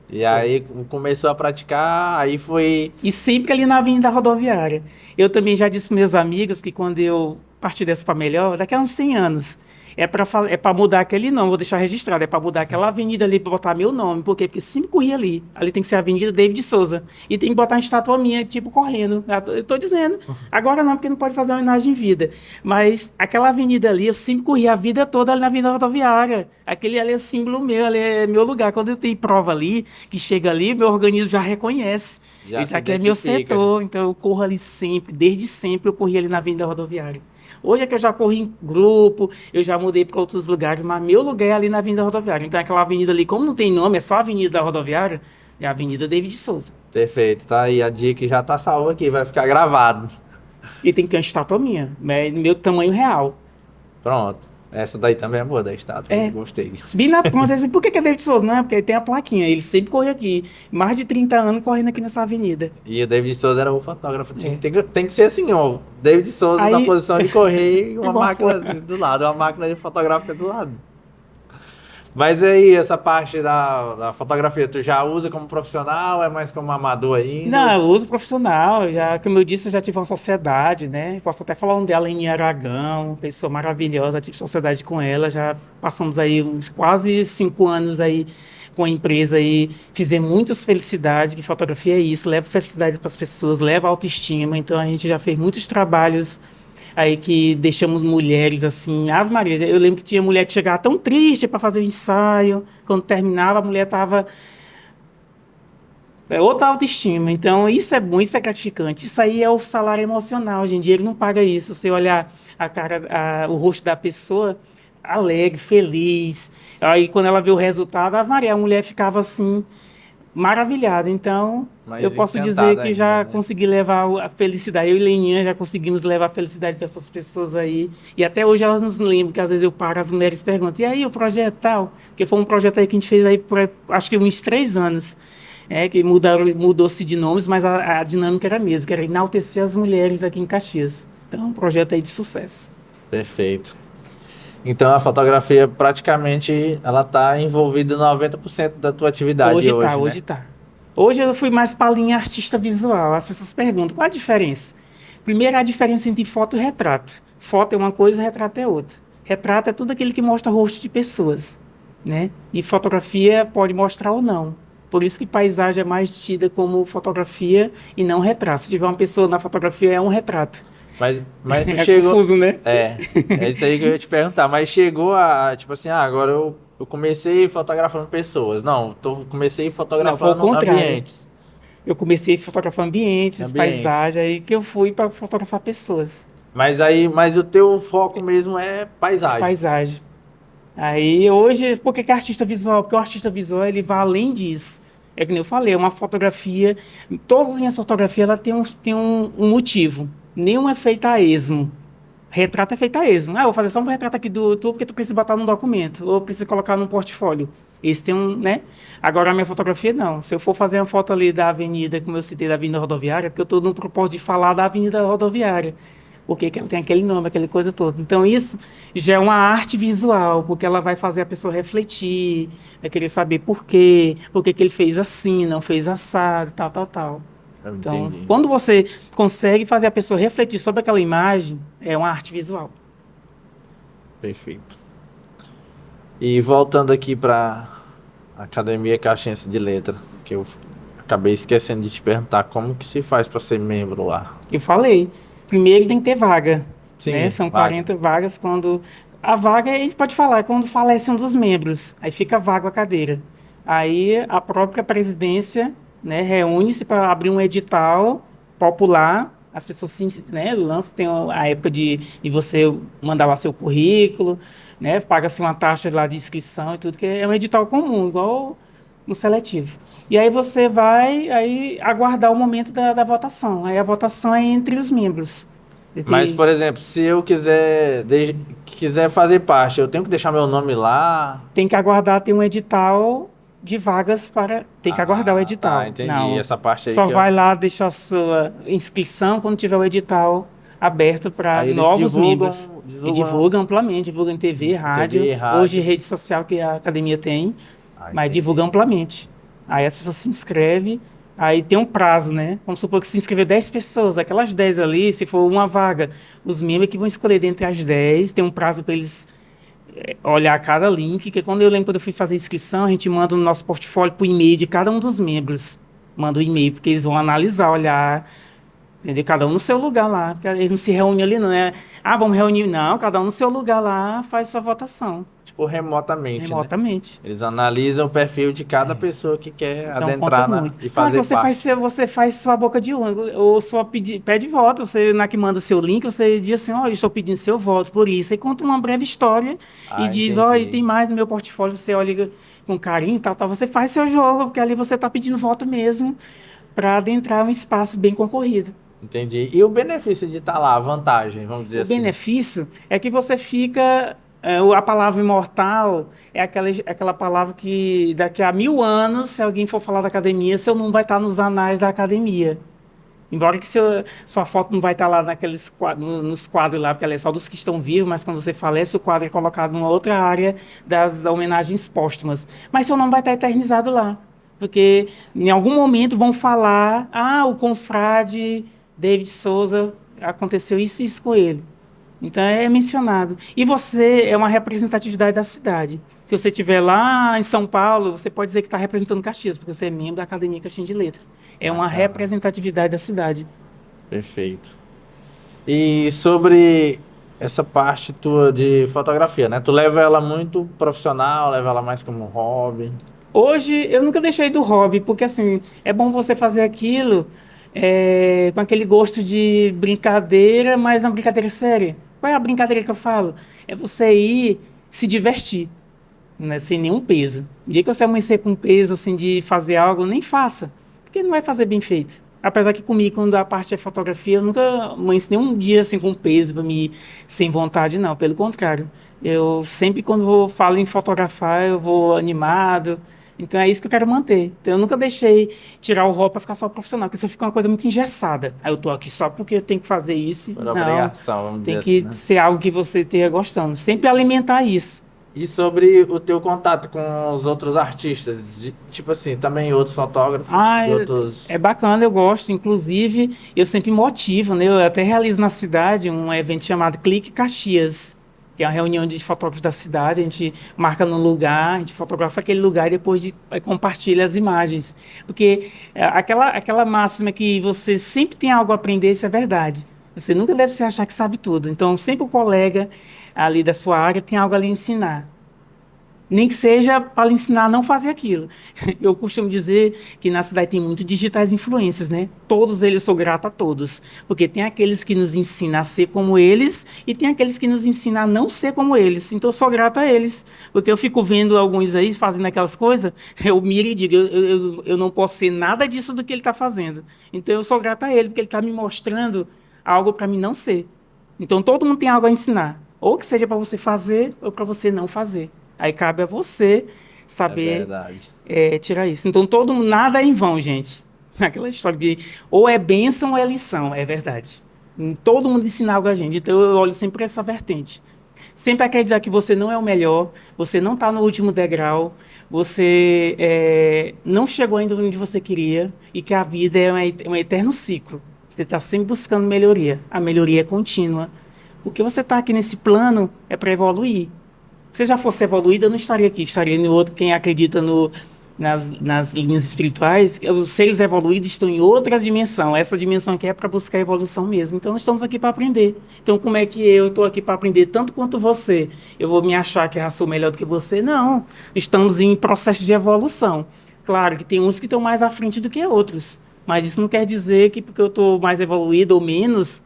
E foi. aí começou a praticar, aí foi. E sempre ali na Avenida Rodoviária. Eu também já disse para meus amigos que quando eu partir dessa para melhor, daqui a uns 100 anos, é para mudar aquele nome, vou deixar registrado, é para mudar aquela avenida ali, para botar meu nome. Por quê? Porque sempre corri ali. Ali tem que ser a Avenida David Souza. E tem que botar uma estátua minha, tipo, correndo. Eu tô dizendo. Agora não, porque não pode fazer uma homenagem em vida. Mas aquela avenida ali, eu sempre corri a vida toda ali na Avenida Rodoviária. Aquele ali é símbolo meu, ali é meu lugar. Quando eu tenho prova ali, que chega ali, meu organismo já reconhece. Já Isso se aqui é meu identifica. setor, então eu corro ali sempre, desde sempre eu corri ali na Avenida Rodoviária. Hoje é que eu já corri em grupo, eu já mudei para outros lugares, mas meu lugar é ali na Avenida Rodoviária. Então aquela avenida ali, como não tem nome, é só a Avenida da Rodoviária, é a Avenida David Souza. Perfeito, tá aí a dica já tá salva aqui, vai ficar gravado. E tem que ter uma estátua minha, no meu tamanho real. Pronto. Essa daí também é boa da estátua, É, gostei. bem na ponta, assim, por que é David Souza? Não, é porque tem a plaquinha, ele sempre corre aqui. Mais de 30 anos correndo aqui nessa avenida. E o David Souza era o fotógrafo. É. Tem que ser assim, ó. David Souza na Aí, posição de correr e uma igual máquina foi. do lado, uma máquina fotográfica do lado. Mas aí, essa parte da fotografia, tu já usa como profissional, é mais como amador Não, ainda? eu uso profissional, já, como eu disse, eu já tive uma sociedade, né? Posso até falar um dela em Aragão, pessoa maravilhosa, tive sociedade com ela, já passamos aí uns quase 5 anos aí com a empresa aí, fizemos muitas felicidades, que fotografia é isso, leva felicidade para as pessoas, leva autoestima, então a gente já fez muitos trabalhos aí que deixamos mulheres assim, Ave Maria, eu lembro que tinha mulher que chegava tão triste para fazer o ensaio, quando terminava a mulher estava outra autoestima. Então, isso é bom, isso é gratificante. Isso aí é o salário emocional. Gente, dinheiro não paga isso. Você olhar a cara, o rosto da pessoa alegre, feliz. Aí, quando ela vê o resultado, a Maria, a mulher ficava assim. maravilhado. Então, Mas eu posso dizer encantada que ainda, já né? consegui levar a felicidade. Eu e Leninha já conseguimos levar a felicidade para essas pessoas aí. E até hoje elas nos lembram, que às vezes eu paro, as mulheres perguntam, e aí o projeto tal? Porque foi um projeto aí que a gente fez aí por acho que uns 3 anos. Que mudou-se de nomes, mas a dinâmica era a mesma, que era enaltecer as mulheres aqui em Caxias. Então, um projeto aí de sucesso. Perfeito. Então a fotografia praticamente ela tá envolvida em 90% da tua atividade hoje, né? Hoje tá. Hoje eu fui mais para a linha artista visual. As pessoas perguntam, qual a diferença? Primeiro, a diferença entre foto e retrato. Foto é uma coisa, retrato é outra. Retrato é tudo aquilo que mostra o rosto de pessoas, né? E fotografia pode mostrar ou não. Por isso que paisagem é mais tida como fotografia e não retrato. Se tiver uma pessoa na fotografia, é um retrato. Mas tu É chegou. confuso, né? É isso aí que eu ia te perguntar. Mas chegou tipo assim, agora eu comecei fotografando pessoas. Não, comecei Não, foi o fotografando contrário. ambientes. Eu comecei a fotografar ambientes, Ambientes. paisagem, aí que eu fui para fotografar pessoas. Mas o teu foco mesmo é É paisagem. paisagem. Aí hoje, por que que é artista visual? Porque o artista visual ele vai além disso. É que nem eu falei, é uma fotografia. Todas as minhas fotografias ela tem um motivo. Nenhuma é feita a esmo. Retrato é feito a esmo. Ah, eu vou fazer só um retrato aqui do tu porque tu precisa botar num documento, ou precisa colocar num portfólio. Esse tem um, né? Agora a minha fotografia não. Se eu for fazer uma foto ali da avenida, como eu citei, da Avenida Rodoviária, porque eu estou no propósito de falar da Avenida Rodoviária. Porque que ela tem aquele nome, aquela coisa toda. Então isso já é uma arte visual, porque ela vai fazer a pessoa refletir, vai querer saber por que que ele fez assim, não fez assado, tal, tal, tal. Eu Então, entendi. quando você consegue fazer a pessoa refletir sobre aquela imagem, é uma arte visual. Perfeito. E voltando aqui para Academia Caxiense de Letra, que eu acabei esquecendo de te perguntar como que se faz para ser membro lá. Eu falei, primeiro tem que ter vaga, né? Sim, São vaga. 40 vagas quando a vaga, a gente pode falar, é quando falece um dos membros, aí fica vaga a cadeira. Aí a própria presidência, né, reúne-se para abrir um edital popular, as pessoas né, lançam, tem a época de você mandar lá seu currículo, né, paga-se uma taxa lá de inscrição e tudo, que é um edital comum, igual no seletivo. E aí você vai aí aguardar o momento da votação. Aí a votação é entre os membros. Mas, E por exemplo, se eu quiser fazer parte, eu tenho que deixar meu nome lá. tem que aguardar ter um edital de vagas para. Tem que aguardar o Ah, tá, edital. entendi. Não. Essa parte aí Só que eu. vai lá deixar sua inscrição quando tiver o edital aberto para Aí eles novos membros. E divulgam divulga amplamente, divulga em TV, rádio, TV, hoje rádio. rede social que a academia tem. Mas divulga Entendi. amplamente. Aí as pessoas se inscrevem, aí tem um prazo, né? Vamos supor que se inscrever 10 pessoas, aquelas 10 ali, se for uma vaga, os membros que vão escolher dentre as 10, tem um prazo para eles olhar cada link, que quando eu lembro quando eu fui fazer a inscrição, a gente manda o nosso portfólio por e-mail de cada um dos membros. Manda o e-mail, porque eles vão analisar, olhar, entendeu? Cada um no seu lugar lá, porque eles não se reúnem ali, não é? Ah, vamos reunir. Não, cada um no seu lugar lá faz sua votação, Tipo, remotamente, né? remotamente. Eles analisam o perfil de cada pessoa que quer Então conta adentrar muito. e Claro que fazer parte. você faz sua boca de urna, ou sua pede voto, você na que manda seu link, você diz assim, olha, estou pedindo seu voto por isso, e conta uma breve história e Ah, diz, olha, entendi. tem mais no meu portfólio, você olha com carinho e tal, tal, você faz seu jogo, porque ali você está pedindo voto mesmo para adentrar um espaço bem concorrido. Entendi. E o benefício de estar lá, a vantagem, vamos dizer O assim. benefício é que você fica. A palavra imortal é aquela palavra que daqui a 1000 anos, se alguém for falar da academia, seu nome vai estar nos anais da academia. Embora que sua foto não vai estar lá nos quadros lá, porque ela é só dos que estão vivos, mas quando você falece, o quadro é colocado numa outra área das homenagens póstumas. Mas seu nome vai estar eternizado lá. Porque em algum momento vão falar, o confrade David Souza, aconteceu isso e isso com ele. Então é mencionado. E você é uma representatividade da cidade. Se você estiver lá em São Paulo, você pode dizer que está representando Caxias, porque você é membro da Academia Caxias de Letras. É uma Bacana. representatividade da cidade. Perfeito. E sobre essa parte tua de fotografia, né? Tu leva ela muito profissional, leva ela mais como hobby. Hoje, eu nunca deixei do hobby, porque assim, é bom você fazer aquilo com aquele gosto de brincadeira, mas uma brincadeira séria. Qual é a brincadeira que eu falo? É você ir se divertir. né, sem nenhum peso. O dia que você amanhecer com peso assim de fazer algo, nem faça, porque não vai fazer bem feito. Apesar que comigo, quando a parte é fotografia, eu nunca amanheci nenhum dia assim com peso para me sem vontade, não. Pelo contrário, eu sempre quando falo em fotografar, eu vou animado. Então é isso que eu quero manter. Então eu nunca deixei tirar o rol para ficar só profissional, porque isso fica uma coisa muito engessada. Aí eu tô aqui só porque eu tenho que fazer isso. Por Não, obrigação, vamos tem dizer que assim, né? ser algo que você esteja gostando. Sempre alimentar isso. E sobre o teu contato com os outros artistas, tipo assim, também outros fotógrafos Ah, e outros... é bacana, eu gosto. Inclusive, eu sempre motivo, né? Eu até realizo na cidade um evento chamado Clique Caxias, que é uma reunião de fotógrafos da cidade. A gente marca num lugar, a gente fotografa aquele lugar e depois compartilha as imagens. Porque aquela máxima que você sempre tem algo a aprender, isso é verdade. Você nunca deve se achar que sabe tudo. Então, sempre o colega ali da sua área tem algo a lhe ensinar. Nem que seja para lhe ensinar a não fazer aquilo. Eu costumo dizer que na cidade tem muitos digitais influencers, né? Todos eles, eu sou grato a todos. Porque tem aqueles que nos ensinam a ser como eles e tem aqueles que nos ensinam a não ser como eles. Então eu sou grato a eles. Porque eu fico vendo alguns aí fazendo aquelas coisas, eu miro e digo, eu não posso ser nada disso do que ele está fazendo. Então eu sou grato a ele, porque ele está me mostrando algo para mim não ser. Então todo mundo tem algo a ensinar. Ou que seja para você fazer ou para você não fazer. Aí cabe a você É saber verdade. tirar isso. Então, nada é em vão, gente. Aquela história de ou é bênção ou é lição, é verdade. Todo mundo ensina algo a gente. Então, eu olho sempre essa vertente. Sempre acreditar que você não é o melhor, você não está no último degrau, você não chegou ainda onde você queria e que a vida é um eterno ciclo. Você está sempre buscando melhoria. A melhoria é contínua. Porque você está aqui nesse plano é para evoluir. Se já fosse evoluído, eu não estaria aqui. Estaria no outro, quem acredita nas linhas espirituais, os seres evoluídos estão em outra dimensão. Essa dimensão aqui é para buscar evolução mesmo. Então, nós estamos aqui para aprender. Então, como é que eu estou aqui para aprender tanto quanto você? Eu vou me achar que já sou melhor do que você? Não. Estamos em processo de evolução. Claro que tem uns que estão mais à frente do que outros. Mas isso não quer dizer que porque eu estou mais evoluído ou menos,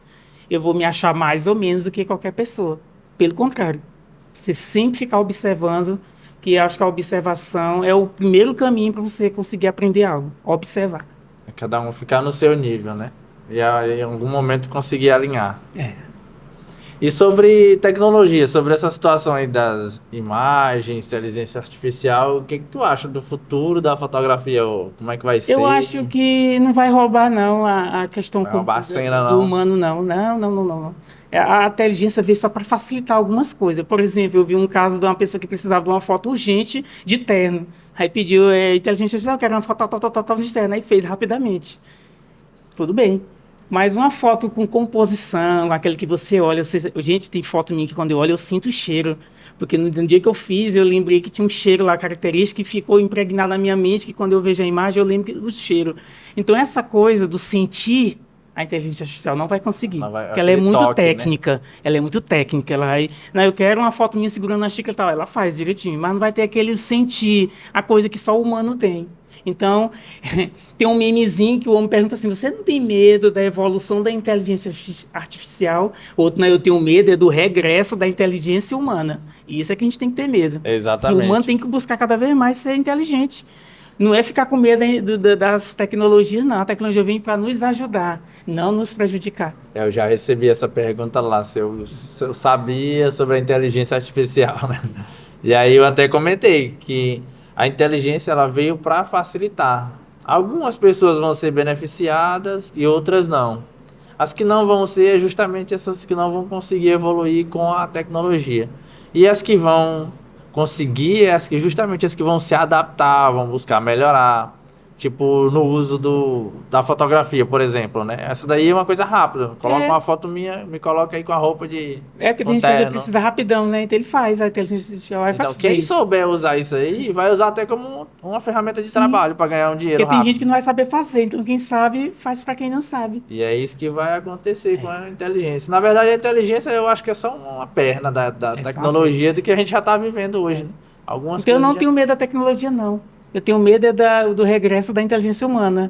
eu vou me achar mais ou menos do que qualquer pessoa. Pelo contrário. Você sempre ficar observando, que acho que a observação é o primeiro caminho para você conseguir aprender algo. Observar. É cada um ficar no seu nível, né? E aí, em algum momento conseguir alinhar. E sobre tecnologia, sobre essa situação aí das imagens, inteligência artificial, o que que tu acha do futuro da fotografia? Ou como é que vai ser? Eu acho que não vai roubar, não, a questão Vai roubar a cena, do não. humano, não. Não, não, não, não. A inteligência veio só para facilitar algumas coisas. Por exemplo, eu vi um caso de uma pessoa que precisava de uma foto urgente de terno. Aí pediu inteligência artificial, quero uma foto tal, de terno. Aí fez rapidamente. Tudo bem. Mas uma foto com composição, aquele que você olha... Gente, tem foto minha que quando eu olho eu sinto o cheiro. Porque no dia que eu fiz, eu lembrei que tinha um cheiro lá característico que ficou impregnado na minha mente, que quando eu vejo a imagem eu lembro do cheiro. Então essa coisa do sentir, a inteligência artificial não vai conseguir. Porque ela é aquele muito toque, né? técnica. Ela é muito técnica. Não, eu quero uma foto minha segurando a xícara e tal. Ela faz direitinho, mas não vai ter aquele sentir, a coisa que só o humano tem. Então, tem um memezinho que o homem pergunta assim, você não tem medo da evolução da inteligência artificial? Outro, não, eu tenho medo do regresso da inteligência humana. E isso é que a gente tem que ter medo. Exatamente. O humano tem que buscar cada vez mais ser inteligente. Não é ficar com medo das tecnologias, não. A tecnologia vem para nos ajudar, não nos prejudicar. Eu já recebi essa pergunta lá, se eu sabia sobre a inteligência artificial, né? E aí eu até comentei que a inteligência ela veio para facilitar. Algumas pessoas vão ser beneficiadas e outras não. As que não vão ser é justamente essas que não vão conseguir evoluir com a tecnologia. E as que vão conseguir, justamente as que vão se adaptar, vão buscar melhorar. Tipo, no uso da fotografia, por exemplo, né? Essa daí é uma coisa rápida. Coloca uma foto minha, me coloca aí com a roupa de Porque tem gente que precisa rapidão, né? Então ele faz, a inteligência artificial vai fazer. Então, quem souber usar isso aí, vai usar até como uma ferramenta de trabalho para ganhar um dinheiro Porque tem rápido. gente que não vai saber fazer, então quem sabe, faz para quem não sabe. E é isso que vai acontecer com a inteligência. Na verdade, a inteligência eu acho que é só uma perna da tecnologia do que a gente já está vivendo hoje. Né? Algumas Então eu não coisas tenho medo da tecnologia, não. Eu tenho medo do regresso da inteligência humana.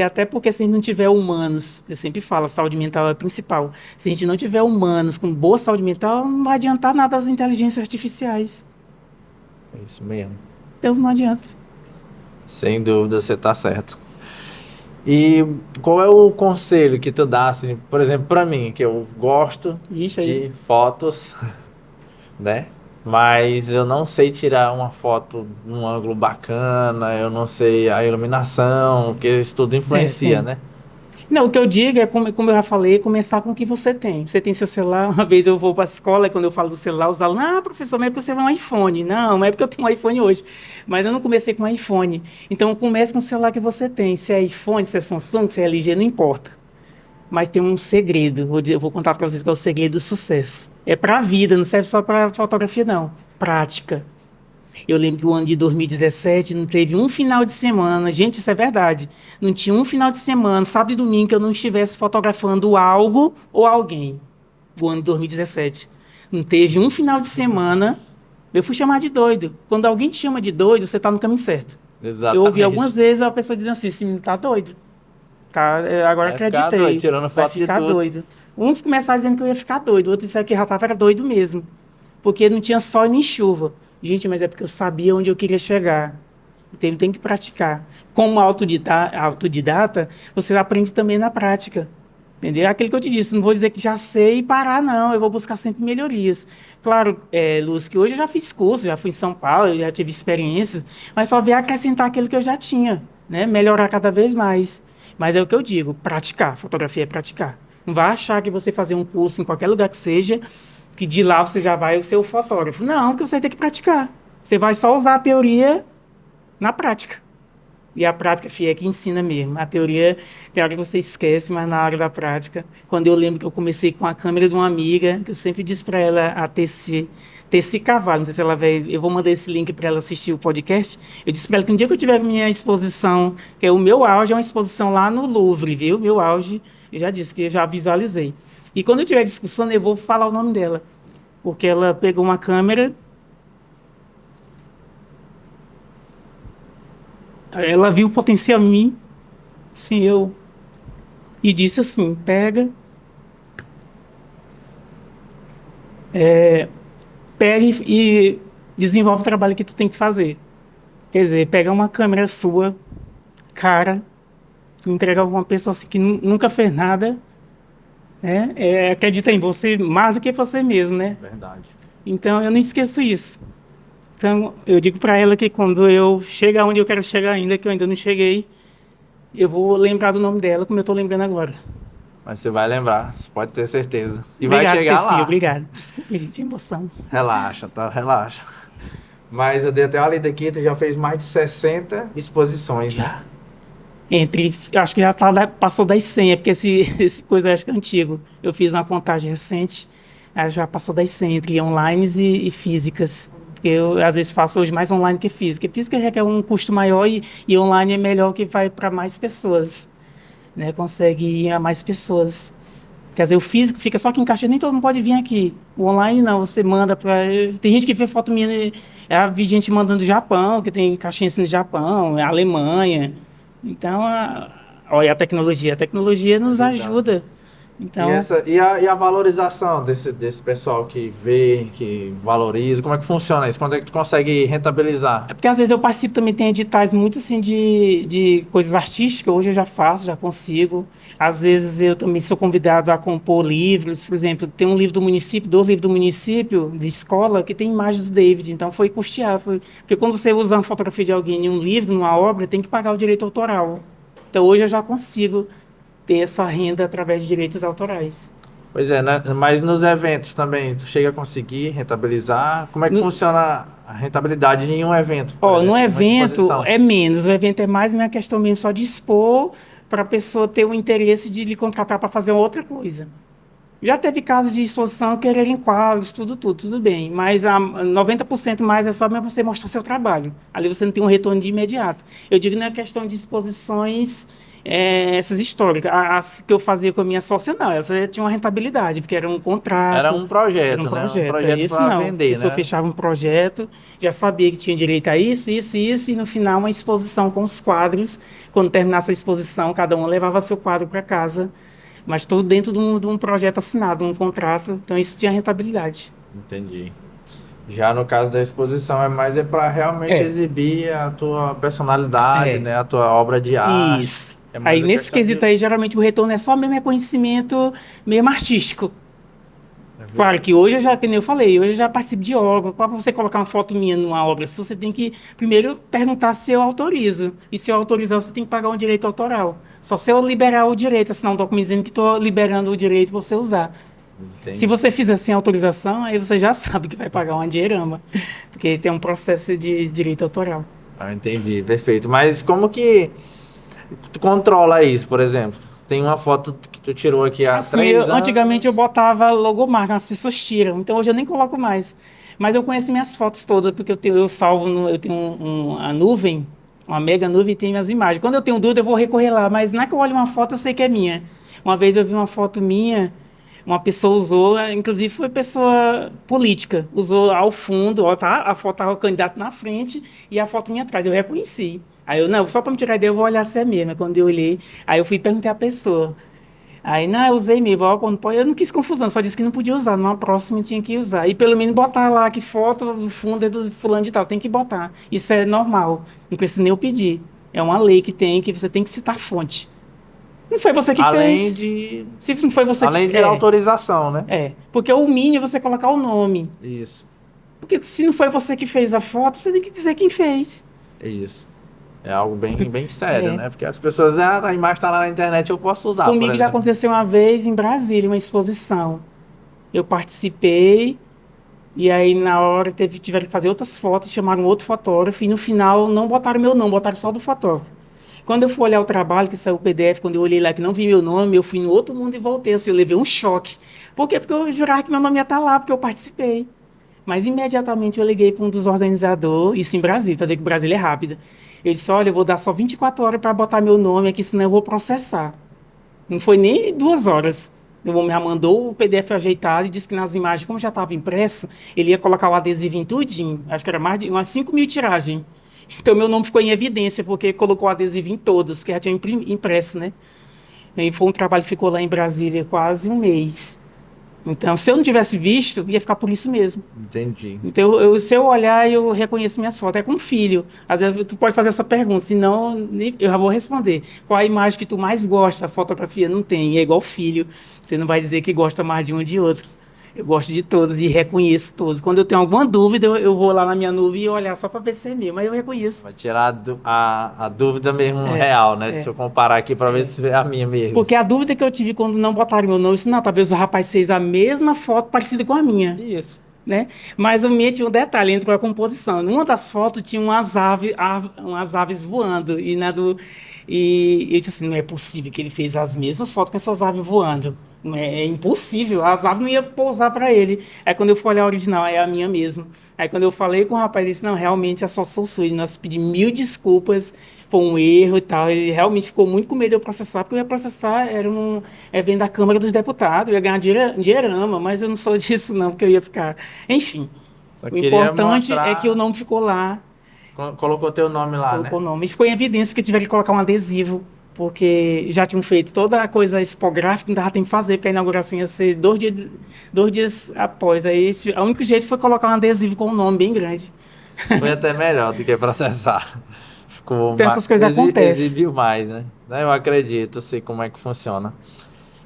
Até porque se a gente não tiver humanos, eu sempre falo, a saúde mental é a principal. Se a gente não tiver humanos com boa saúde mental, não vai adiantar nada as inteligências artificiais. É isso mesmo. Então não adianta. Sem dúvida, você tá certo. E qual é o conselho que tu dá, assim, por exemplo, para mim, que eu gosto Ixi, aí. de fotos, né? Mas eu não sei tirar uma foto num ângulo bacana, eu não sei a iluminação, porque isso tudo influencia, Tem. né? Não, o que eu digo é, como eu já falei, começar com o que você tem. Você tem seu celular, uma vez eu vou para a escola e quando eu falo do celular, os alunos, professor, mas é porque você vai um iPhone. Não é porque eu tenho um iPhone hoje. Mas eu não comecei com um iPhone. Então, comece com o celular que você tem. Se é iPhone, se é Samsung, se é LG, não importa. Mas tem um segredo, eu vou contar para vocês qual é o segredo do sucesso. É para a vida, não serve só para fotografia, não. Prática. Eu lembro que o ano de 2017 não teve um final de semana, gente, isso é verdade. Não tinha um final de semana, sábado e domingo, que eu não estivesse fotografando algo ou alguém. O ano de 2017. Não teve um final de semana. Eu fui chamar de doido. Quando alguém te chama de doido, você está no caminho certo. Eu ouvi Exatamente. algumas vezes a pessoa dizendo assim: esse menino está doido. Tá, agora Vai ficar doido, acreditei. tirando Vai foto de ficar tudo. doido. Uns começaram dizendo que eu ia ficar doido, outros disseram que já estava era doido mesmo. Porque não tinha sol nem chuva. Gente, mas é porque eu sabia onde eu queria chegar. Então, tem que praticar. Como autodidata, você aprende também na prática. Entendeu? É aquilo que eu te disse, não vou dizer que já sei e parar, não. Eu vou buscar sempre melhorias. Claro, Luz, que hoje eu já fiz curso, já fui em São Paulo, eu já tive experiências, mas só veio acrescentar aquilo que eu já tinha, né? Melhorar cada vez mais. Mas é o que eu digo, praticar. Fotografia é praticar. Não vai achar que você fazer um curso em qualquer lugar que seja, que de lá você já vai ser o fotógrafo. Não, porque você tem que praticar. Você vai só usar a teoria na prática. E a prática, filha, é que ensina mesmo. A teoria, tem hora que você esquece, mas na hora da prática, quando eu lembro que eu comecei com a câmera de uma amiga, que eu sempre disse para ela a tecer cavalo, não sei se ela vai, eu vou mandar esse link para ela assistir o podcast. Eu disse para ela que um dia que eu tiver minha exposição, que é o meu auge, é uma exposição lá no Louvre, viu? Meu auge, eu já disse que eu já visualizei. E quando eu tiver discussão, eu vou falar o nome dela, porque ela pegou uma câmera. Ela viu o potencial em mim, sim, e disse assim: pega e desenvolve o trabalho que tu tem que fazer. Quer dizer, pega uma câmera sua, cara, entrega pra uma pessoa assim que nunca fez nada, né? Acredita em você mais do que você mesmo, né? Verdade. Então eu não esqueço isso. Então eu digo para ela que quando eu chegar onde eu quero chegar ainda, que eu ainda não cheguei, eu vou lembrar do nome dela, como eu estou lembrando agora. Mas você vai lembrar, você pode ter certeza. E vai Obrigado, chegar Tessia, lá. obrigado. Desculpa, gente, emoção. Relaxa, tá? Relaxa. Mas eu dei até uma lida aqui, tu já fez mais de 60 exposições, né? Já. Acho que já passou das 100, porque esse coisa acho que é antigo. Eu fiz uma contagem recente, já passou das 100 entre online e físicas. Eu, às vezes, faço hoje mais online que física. Física requer um custo maior e online é melhor que vai para mais pessoas, né? Consegue ir a mais pessoas. Quer dizer, o físico fica só aqui em Caxias, nem todo mundo pode vir aqui. O online não, você manda para. Tem gente que vê foto minha, vi gente mandando do Japão, que tem caxiense no Japão, Alemanha. Então, olha a tecnologia nos Ajudando. ajuda. Então, E a valorização desse pessoal que vê, que valoriza, como é que funciona isso? Quando é que tu consegue rentabilizar? é porque às vezes eu participo também, tem editais muito assim de coisas artísticas, hoje eu já faço, já consigo. Às vezes eu também sou convidado a compor livros, por exemplo, tem um livro do município, 2 livros do município, de escola, que tem imagem do David, então foi custear. Porque quando você usa uma fotografia de alguém em um livro, numa obra, tem que pagar o direito autoral. Então hoje eu já consigo ter essa renda através de direitos autorais. Pois é, né? Mas nos eventos também, tu chega a conseguir rentabilizar? Como é que funciona a rentabilidade em um evento, por No exemplo, uma evento exposição? é menos, o evento é mais uma questão mesmo só de expor para a pessoa ter o interesse de lhe contratar para fazer outra coisa. Já teve casos de exposição quererem quadros, tudo bem, mas a 90% mais é só mesmo você mostrar seu trabalho. Ali você não tem um retorno de imediato. Eu digo na questão de exposições, essas históricas. As que eu fazia com a minha sócia, não, essa tinha uma rentabilidade, porque era um contrato. Era um projeto, Era um né? Um projeto. projeto Esse para não. vender, Eu só né? fechava um projeto, já sabia que tinha direito a isso, e no final uma exposição com os quadros. Quando terminasse a exposição, cada um levava seu quadro para casa, mas tudo dentro de um projeto assinado, um contrato. Então isso tinha rentabilidade. Entendi. Já no caso da exposição, é para realmente É, exibir a tua personalidade, é, né? A tua obra de arte. isso. É Aí mais a nesse questão de. quesito aí, geralmente o retorno é só mesmo reconhecimento mesmo artístico. É Claro verdade. que hoje eu já, como eu falei, hoje eu já participo de obra. Para você colocar uma foto minha numa obra, você tem que primeiro perguntar se eu autorizo. E se eu autorizar, você tem que pagar um direito autoral. Só se eu liberar o direito, assinar um documento dizendo que estou liberando o direito para você usar. Se Entendi. você fizer sem autorização, aí você já sabe que vai pagar uma dinheirama, porque tem um processo de direito autoral. Ah, entendi, perfeito. Mas como que tu controla isso, por exemplo? Tem uma foto que tu tirou aqui há Assim, 3 anos. antigamente eu botava logomarca, as pessoas tiram, então hoje eu nem coloco mais. Mas eu conheço minhas fotos todas, porque eu salvo, eu tenho a nuvem, uma mega nuvem e tem minhas imagens. Quando eu tenho dúvida, eu vou recorrer lá, mas na que eu olho uma foto, eu sei que é minha. Uma vez eu vi uma foto minha, uma pessoa usou, inclusive foi pessoa política, usou ao fundo, ó, tá? A foto estava o candidato na frente e a foto minha atrás, eu reconheci. Aí eu, não, só para me tirar a ideia, eu vou olhar se é mesmo. Quando eu olhei, aí eu fui perguntar à pessoa. Aí, não, eu usei mesmo, ó, quando pode, eu não quis confusão, só disse que não podia usar, numa próxima tinha que usar. E pelo menos botar lá que foto, o fundo é do fulano de tal, tem que botar. Isso é normal, não precisa nem eu pedir. É uma lei que tem, que você tem que citar a fonte. Não foi você que Além fez. de, Se não foi você que além fez. de autorização, né? Porque o mínimo é você colocar o nome. Isso, Porque se não foi você que fez a foto, você tem que dizer quem fez. isso. É algo bem sério, É. né? Porque as pessoas, a imagem está lá na internet, eu posso usar, por Comigo já exemplo. aconteceu uma vez em Brasília, uma exposição. Eu participei. E aí, na hora, tiveram que fazer outras fotos, chamaram outro fotógrafo, e no final não botaram meu nome, botaram só do fotógrafo. Quando eu fui olhar o trabalho, que saiu o PDF, quando eu olhei lá que não vi meu nome, eu fui no outro mundo e voltei, assim, eu levei um choque. Por quê? Porque eu jurava que meu nome ia estar lá, porque eu participei. Mas imediatamente eu liguei para um dos organizadores, isso em Brasília, fazer que o Brasília é rápida. Ele disse, olha, eu vou dar só 24 horas para botar meu nome aqui, senão eu vou processar. Não foi nem 2 horas. O homem já mandou o PDF ajeitado e disse que nas imagens, como já estava impresso, ele ia colocar o adesivo em tudinho. Acho que era mais de umas 5 mil tiragens. Então, meu nome ficou em evidência, porque colocou o adesivo em todas, porque já tinha impresso, né? E foi um trabalho que ficou lá em Brasília quase um mês. Então, se eu não tivesse visto, ia ficar por isso mesmo. Entendi. Então, se eu olhar, eu reconheço minhas fotos. É com filho. Às vezes, tu pode fazer essa pergunta, senão eu já vou responder. Qual a imagem que tu mais gosta? A fotografia não tem, é igual filho. Você não vai dizer que gosta mais de um ou de outro. Eu gosto de todos e reconheço todos. Quando eu tenho alguma dúvida, eu vou lá na minha nuvem e olhar só para ver se é meu, mas eu reconheço. Vai tirar a dúvida mesmo É, real, né? Deixa é. eu comparar aqui para ver se é a minha mesmo. Porque a dúvida que eu tive quando não botaram meu nome, eu disse, não, talvez o rapaz fez a mesma foto parecida com a minha. Isso. Né? Mas o meu tinha um detalhe entre a composição. Numa das fotos tinha umas aves voando e eu disse assim, não é possível que ele fez as mesmas fotos com essas aves voando. Não é impossível, as aves não iam pousar para ele. Aí quando eu fui olhar a original, é a minha mesmo. Aí quando eu falei com o rapaz, ele disse, não, realmente é só sou sua. E nós pedimos mil desculpas, foi um erro e tal. Ele realmente ficou muito com medo de eu processar, porque eu ia processar, vem da Câmara dos Deputados, eu ia ganhar dinheirama, mas eu não sou disso não, porque eu ia ficar... Enfim, Só o queria importante é que o mostrar. nome ficou lá, Colocou teu nome lá, colocou né? o nome. E ficou em evidência porque tiveram que colocar um adesivo, porque já tinham feito toda a coisa expográfica, não dava tempo de fazer, porque a inauguração ia ser 2 dias após. Aí o único jeito foi colocar um adesivo com um nome bem grande. Foi até melhor do que processar. Ficou Então essas coisas acontecem. exibiu mais, né? Eu acredito, sei como é que funciona.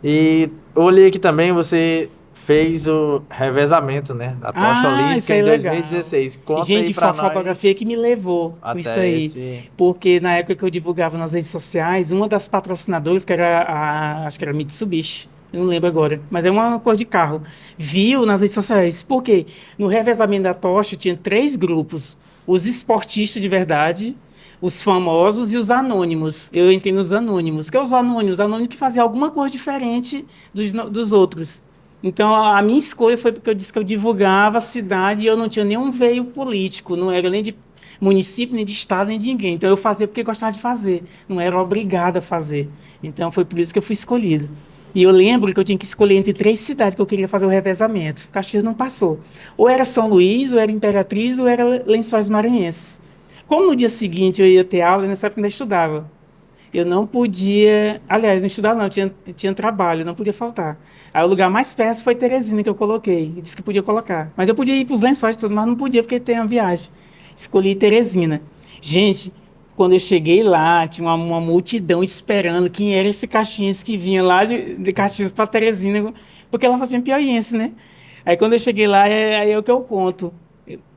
E eu olhei aqui também, você fez o revezamento, né? Da tocha Ah, isso olímpica aí é em legal. 2016. Conta aí Gente, foi pra a nós fotografia que me levou isso até aí. esse. Porque na época que eu divulgava nas redes sociais, uma das patrocinadoras, que era acho que era Mitsubishi, eu não lembro agora, mas é uma cor de carro, viu nas redes sociais. Por quê? No revezamento da tocha tinha 3 grupos: os esportistas de verdade, os famosos e os anônimos. Eu entrei nos anônimos. Que é os anônimos? Anônimos que faziam alguma coisa diferente dos outros. Então, a minha escolha foi porque eu disse que eu divulgava a cidade e eu não tinha nenhum veio político, não era nem de município, nem de estado, nem de ninguém. Então, eu fazia porque gostava de fazer, não era obrigada a fazer. Então, foi por isso que eu fui escolhido. E eu lembro que eu tinha que escolher entre 3 cidades que eu queria fazer o revezamento. Caxias não passou. Ou era São Luís, ou era Imperatriz, ou era Lençóis Maranhenses. Como no dia seguinte eu ia ter aula, nessa época eu ainda estudava. Eu não podia, aliás, não estudar não, tinha trabalho, não podia faltar. Aí o lugar mais perto foi Teresina que eu coloquei, eu disse que podia colocar. Mas eu podia ir para os Lençóis e tudo, mas não podia porque tem a viagem. Escolhi Teresina. Gente, quando eu cheguei lá, tinha uma multidão esperando quem era esse Caxias que vinha lá de Caxias para Teresina, porque lá só tinha piauiense, né? Aí quando eu cheguei lá, aí é o que eu conto.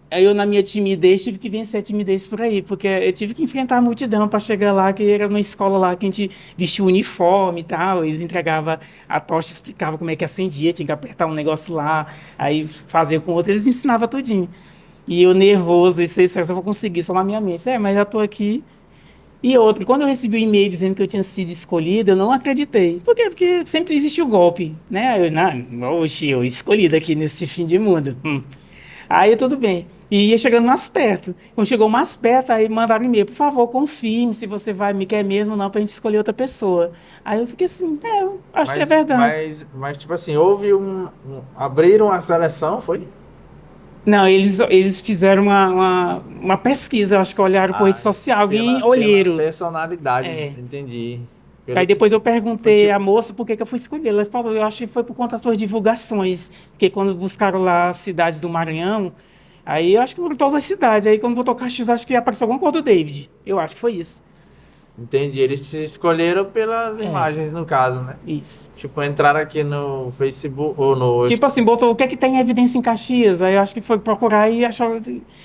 Aí eu, na minha timidez, tive que vencer a timidez por aí, porque eu tive que enfrentar a multidão para chegar lá, que era uma escola lá que a gente vestia o uniforme e tal, eles entregavam a tocha, explicavam como é que acendia, tinha que apertar um negócio lá, aí fazer com outro, eles ensinavam tudinho. E eu nervoso, isso aí, só vou conseguir, só na minha mente. Mas já estou aqui. E outro, quando eu recebi o e-mail dizendo que eu tinha sido escolhida, eu não acreditei. Por quê? Porque sempre existe o golpe, né? Aí eu, não, oxe, eu escolhida aqui nesse fim de mundo. Aí tudo bem. E ia chegando mais perto. Quando chegou mais perto, aí mandaram e-mail, por favor, confirme se você vai, me quer mesmo ou não, pra gente escolher outra pessoa. Aí eu fiquei assim, eu acho que é verdade. Mas tipo assim, houve abriram a seleção, foi? Não, eles fizeram uma pesquisa, eu acho que olharam por rede social, alguém Pela olheiro. personalidade, É. entendi. Aí depois eu perguntei tipo- à moça por que eu fui escolher. Ela falou, eu acho que foi por conta das suas divulgações. Porque quando buscaram lá as cidades do Maranhão, aí eu acho que foram todas as cidades. Aí quando botou Caxias, acho que apareceu alguma coisa do David. Eu acho que foi isso. Entendi, eles te escolheram pelas imagens, no caso, né? Isso. Tipo, entraram aqui no Facebook ou no... Tipo assim, botou o que é que tem em evidência em Caxias. Aí eu acho que foi procurar e achou.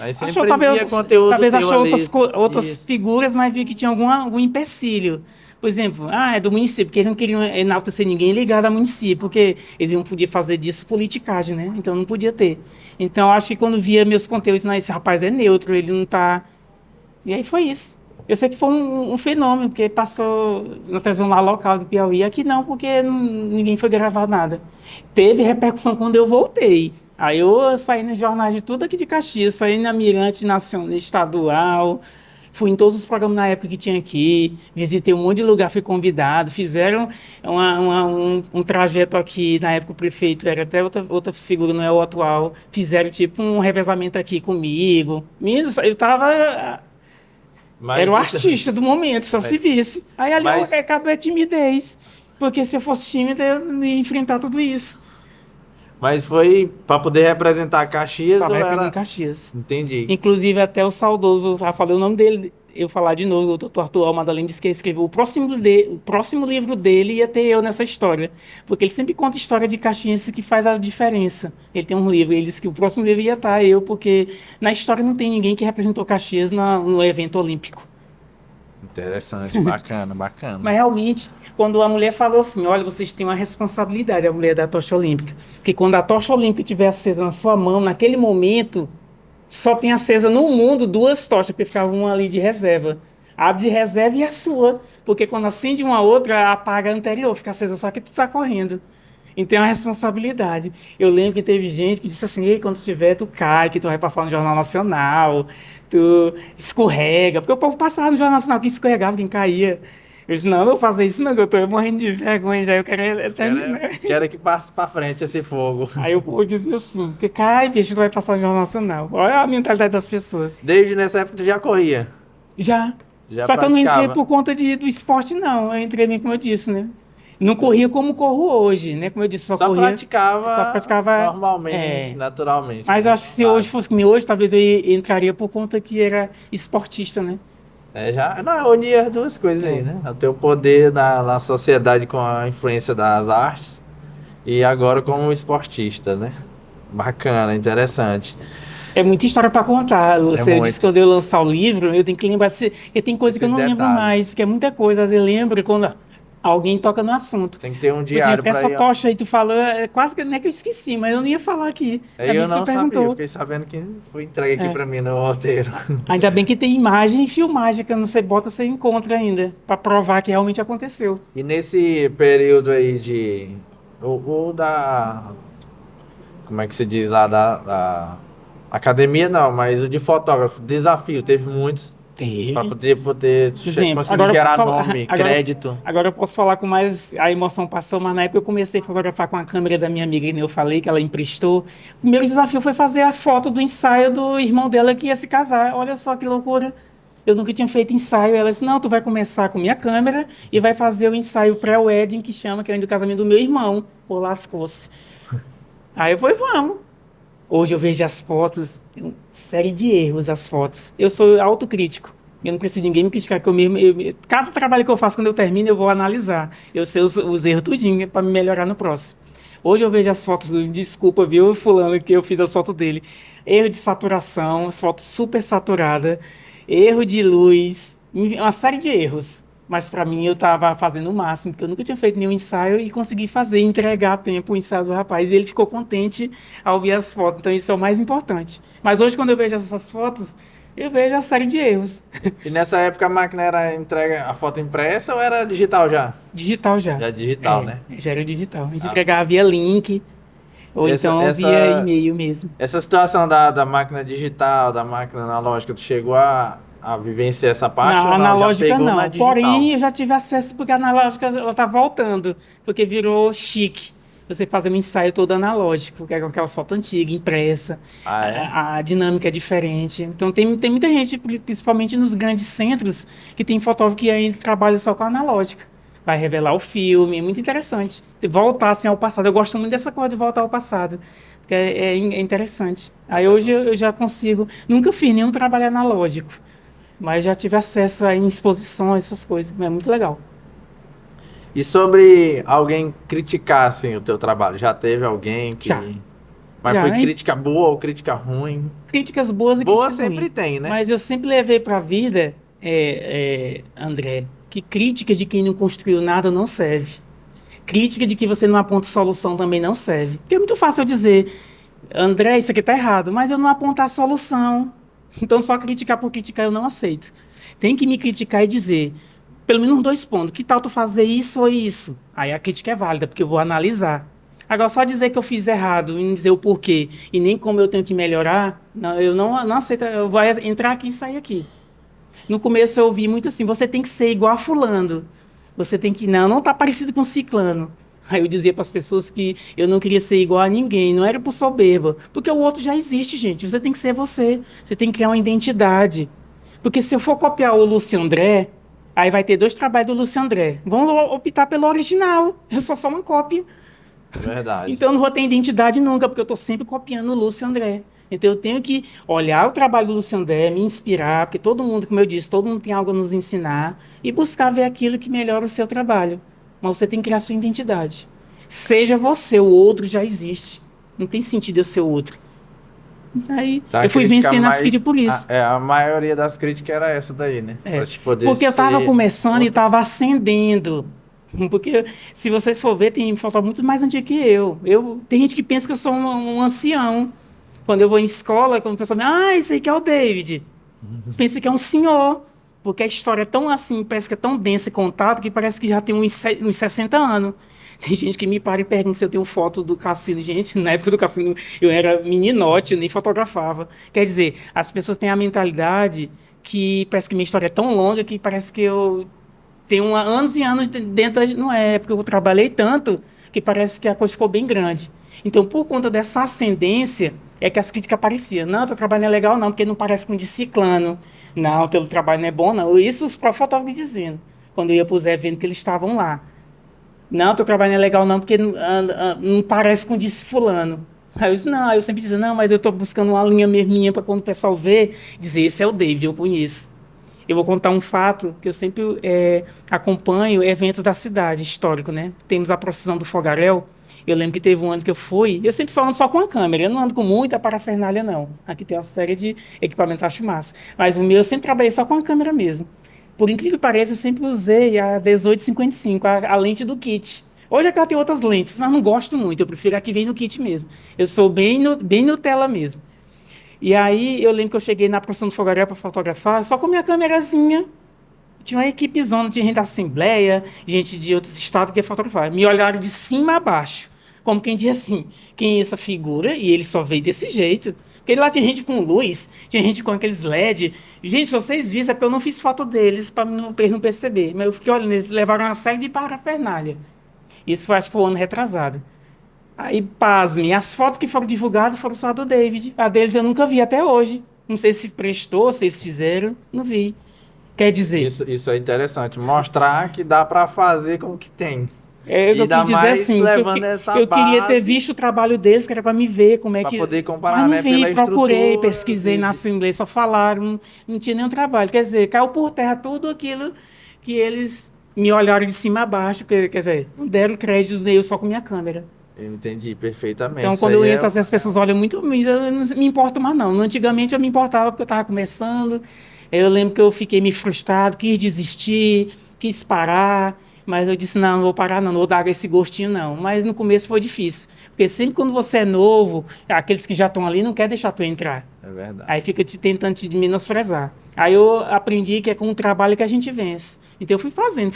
Aí sempre Achou via conteúdo talvez teu achou ali. outras Isso. figuras, mas viu que tinha algum empecilho. Por exemplo, é do município, porque eles não queriam enaltecer ninguém ligado ao município, porque eles não podiam fazer disso politicagem, né? Então não podia ter. Então eu acho que quando via meus conteúdos, não, esse rapaz é neutro, ele não tá. E aí foi isso. Eu sei que foi um fenômeno, porque passou na televisão lá local do Piauí, aqui não, porque ninguém foi gravar nada. Teve repercussão quando eu voltei. Aí eu saí nos jornais de tudo aqui de Caxias, saí na Mirante Nacional, Estadual, fui em todos os programas na época que tinha aqui, visitei um monte de lugar, fui convidado, fizeram um trajeto aqui, na época o prefeito era até outra figura, não é o atual, fizeram tipo um revezamento aqui comigo. Menino, eu tava... Mas Era o isso- artista do momento, só se visse. Aí ali Mas- acabou a timidez. Porque se eu fosse tímida, eu não ia enfrentar tudo isso. Mas foi pra poder representar Caxias Tava ou arrependendo era... em Caxias. Entendi. Inclusive, até o saudoso, já falei o nome dele, eu falar de novo, o doutor Arthur Almada Lima disse que ele escreveu o próximo livro dele ia ter eu nessa história. Porque ele sempre conta história de Caxias que faz a diferença. Ele tem um livro, ele disse que o próximo livro ia estar eu, porque na história não tem ninguém que representou Caxias no evento olímpico. Interessante, bacana, bacana. Mas realmente, quando a mulher falou assim, olha, vocês têm uma responsabilidade, a mulher da tocha olímpica, porque quando a tocha olímpica estiver acesa na sua mão, naquele momento, só tem acesa no mundo duas tochas, porque ficava uma ali de reserva. A de reserva e a sua, porque quando acende uma outra, apaga a anterior, fica acesa só que tu tá correndo. Então é uma responsabilidade. Eu lembro que teve gente que disse assim, ei, quando tiver, tu cai, que tu vai passar no Jornal Nacional, tu escorrega. Porque o povo passava no Jornal Nacional, quem escorregava, quem caía. Eu disse, não vou fazer isso não, que eu tô morrendo de vergonha já, eu quero terminar. Quero que passe pra frente esse fogo. Aí o povo dizia assim, que cai, bicho, tu vai passar no Jornal Nacional. Olha a mentalidade das pessoas. Desde nessa época tu já corria. Já. Já Só que eu não entrei praticava. por conta do esporte, não. Eu entrei mesmo, como eu disse, né? Não corria como corro hoje, né? Como eu disse, só corria... Só praticava normalmente, é. naturalmente. Mas né? acho que se hoje fosse que nem hoje, talvez eu entraria por conta que era esportista, né? Não, unia as duas coisas aí, né? O teu poder na sociedade com a influência das artes e agora como esportista, né? Bacana, interessante. É muita história para contar, Lúcia. Eu muito. disse que quando eu lançar o livro, eu tenho que lembrar, porque tem coisa que eu não Esses lembro detalhes. mais, porque é muita coisa. Às vezes eu lembro quando alguém toca no assunto. Tem que ter um Por diário exemplo, essa pra ir. tocha aí tu falou, é quase que não é que eu esqueci, mas eu não ia falar aqui. Ainda Aí eu bem que tu não sabia, eu perguntou. fiquei sabendo que foi entregue aqui É. pra mim no roteiro. Ainda bem que tem imagem e filmagem, que não sei, bota, você encontra ainda, para provar que realmente aconteceu. E nesse período aí de. O da. Como é que se diz lá? Da academia não, mas o de fotógrafo. Desafio, teve muitos. Teve. Pra poder Exemplo, conseguir agora eu gerar posso falar- nome, agora- crédito. Agora eu posso falar com mais. A emoção passou, mas na época eu comecei a fotografar com a câmera da minha amiga, que nem eu falei, que ela emprestou. O primeiro desafio foi fazer a foto do ensaio do irmão dela que ia se casar. Olha só que loucura. Eu nunca tinha feito ensaio. Ela disse, não, tu vai começar com minha câmera e vai fazer o ensaio pré-wedding, que chama, que é o do casamento do meu irmão, por lascou-se. Aí eu falei, vamos. Hoje eu vejo as fotos, série de erros as fotos. Eu sou autocrítico. Eu não preciso de ninguém me criticar, que eu mesmo... cada trabalho que eu faço, quando eu termino, eu vou analisar. Eu sei os erros tudinho para me melhorar no próximo. Hoje eu vejo as fotos desculpa, viu, fulano, que eu fiz as fotos dele. Erro de saturação, as fotos super saturadas. Erro de luz, uma série de erros. Mas para mim eu estava fazendo o máximo, porque eu nunca tinha feito nenhum ensaio e consegui fazer, entregar a tempo o ensaio do rapaz. E ele ficou contente ao ver as fotos. Então isso é o mais importante. Mas hoje, quando eu vejo essas fotos, eu vejo a série de erros. E nessa época a máquina era entrega a foto impressa ou era digital já? Digital já. Já digital, né? Já era digital. A gente entregava via link, ou então via e-mail mesmo. Essa situação da máquina digital, da máquina analógica, tu chegou a vivenciar essa parte? Não, ou não? analógica Já pegou na não. digital? Porém, eu já tive acesso, porque a analógica ela tá voltando, porque virou chique. Você fazer um ensaio todo analógico, que é com aquela foto antiga, impressa. Ah, é? A dinâmica é diferente. Então, tem muita gente, principalmente nos grandes centros, que tem fotógrafo que ainda trabalha só com a analógica. Vai revelar o filme, é muito interessante. Voltar assim, ao passado. Eu gosto muito dessa coisa de voltar ao passado, porque é interessante. Aí hoje eu já consigo... Nunca fiz nenhum trabalho analógico, mas já tive acesso a exposições, essas coisas. É muito legal. E sobre alguém criticar, assim, o teu trabalho? Já teve alguém que... Já. Mas Já, foi hein? crítica boa ou crítica ruim? Críticas boas e Boa críticas sempre ruins. tem, né? Mas eu sempre levei para a vida, André, que crítica de quem não construiu nada não serve. Crítica de que você não aponta solução também não serve. Porque é muito fácil eu dizer, André, isso aqui está errado, mas eu não apontar a solução. Então, só criticar por criticar eu não aceito. Tem que me criticar e dizer, pelo menos 2 pontos, que tal tu fazer isso ou isso? Aí a crítica é válida, porque eu vou analisar. Agora, só dizer que eu fiz errado e dizer o porquê e nem como eu tenho que melhorar, não, eu não aceito. Eu vou entrar aqui e sair aqui. No começo eu ouvi muito assim, você tem que ser igual a fulano. Você tem que... Não está parecido com ciclano. Aí eu dizia para as pessoas que eu não queria ser igual a ninguém, não era por soberba. Porque o outro já existe, gente. Você tem que ser você. Você tem que criar uma identidade. Porque se eu for copiar o Lúcio André, aí vai ter 2 trabalhos do Lúcio André. Vamos optar pelo original. Eu sou só uma cópia. Verdade. Então eu não vou ter identidade nunca, porque eu estou sempre copiando o Lúcio André. Então eu tenho que olhar o trabalho do Lúcio André, me inspirar, porque todo mundo, como eu disse, todo mundo tem algo a nos ensinar, e buscar ver aquilo que melhora o seu trabalho. Mas você tem que criar sua identidade. Seja você, o outro já existe. Não tem sentido eu ser o outro. Aí Tá, eu fui vencendo as críticas por isso. A maioria das críticas era essa daí, né? Pra te poder Porque eu estava ser começando e outro. estava ascendendo. Porque, se vocês for ver, tem fotógrafo muito mais antigo que eu. Tem gente que pensa que eu sou um ancião. Quando eu vou em escola, quando o pessoal me esse aí que é o David. Pensa que é um senhor. Porque a história é tão assim, parece que é tão densa e contada, que parece que já tem uns 60 anos. Tem gente que me para e pergunta se eu tenho foto do Cassino. Gente, na época do Cassino eu era meninote, eu nem fotografava. Quer dizer, as pessoas têm a mentalidade que parece que minha história é tão longa que parece que eu tenho anos e anos dentro da... Não é, porque eu trabalhei tanto que parece que a coisa ficou bem grande. Então, por conta dessa ascendência, é que as críticas apareciam. Não, teu trabalho não é legal não, porque não parece com o de ciclano. Não, teu trabalho não é bom não. Isso os próprios fotógrafos dizendo, quando eu ia para os eventos que eles estavam lá. Não, teu trabalho não é legal não, porque não parece com o de fulano. Aí eu disse, não, aí eu sempre dizia, não, mas eu estou buscando uma linha minha para quando o pessoal ver, dizer, esse é o David, eu conheço. Eu vou contar um fato que eu sempre acompanho eventos da cidade, histórico, né? Temos a procissão do Fogaréu. Eu lembro que teve um ano que eu fui, eu sempre só ando só com a câmera, eu não ando com muita parafernália, não. Aqui tem uma série de equipamentos, acho massa. Mas o meu, eu sempre trabalhei só com a câmera mesmo. Por incrível que pareça, eu sempre usei a 1855, a lente do kit. Hoje é que ela tem outras lentes, mas não gosto muito, eu prefiro a que vem no kit mesmo. Eu sou bem Nutella mesmo. E aí, eu lembro que eu cheguei na procissão do Fogaréu para fotografar, só com a minha câmerazinha. Tinha uma equipezona de gente da Assembleia, gente de outros estados que ia fotografar. Me olharam de cima a baixo, como quem diz assim, quem é essa figura? E ele só veio desse jeito. Porque lá tinha gente com luz, tinha gente com aqueles LED. Gente, se vocês vissem, é porque eu não fiz foto deles, para eles não perceber. Mas eu fiquei olhando, eles levaram uma série de parafernália. Isso foi, acho que foi um ano retrasado. Aí, pasmem, as fotos que foram divulgadas foram só do David. A deles eu nunca vi até hoje. Não sei se prestou, se eles fizeram, não vi. Quer dizer, Isso é interessante. Mostrar que dá para fazer com o que tem. eu E dá quis dizer mais assim, levando essa eu queria ter base visto o trabalho deles, que era para me ver como é para que... poder Mas comparar, não né? vi, Pela procurei, estrutura. pesquisei na Assembleia, só falaram, não tinha nenhum trabalho. Quer dizer, caiu por terra tudo aquilo que eles me olharam de cima a baixo, quer dizer, não deram crédito eu só com minha câmera. Eu entendi perfeitamente. Então, Isso quando eu aí entro, assim, as pessoas olham muito, eu não me importo mais não. Antigamente eu me importava porque eu estava começando. Eu lembro que eu fiquei me frustrado, quis desistir, quis parar, mas eu disse, não vou parar não vou dar esse gostinho não. Mas no começo foi difícil, porque sempre quando você é novo, aqueles que já estão ali não querem deixar tu entrar. é verdade. Aí fica tentando te menosprezar. Aí eu aprendi que é com o trabalho que a gente vence. Então eu fui fazendo.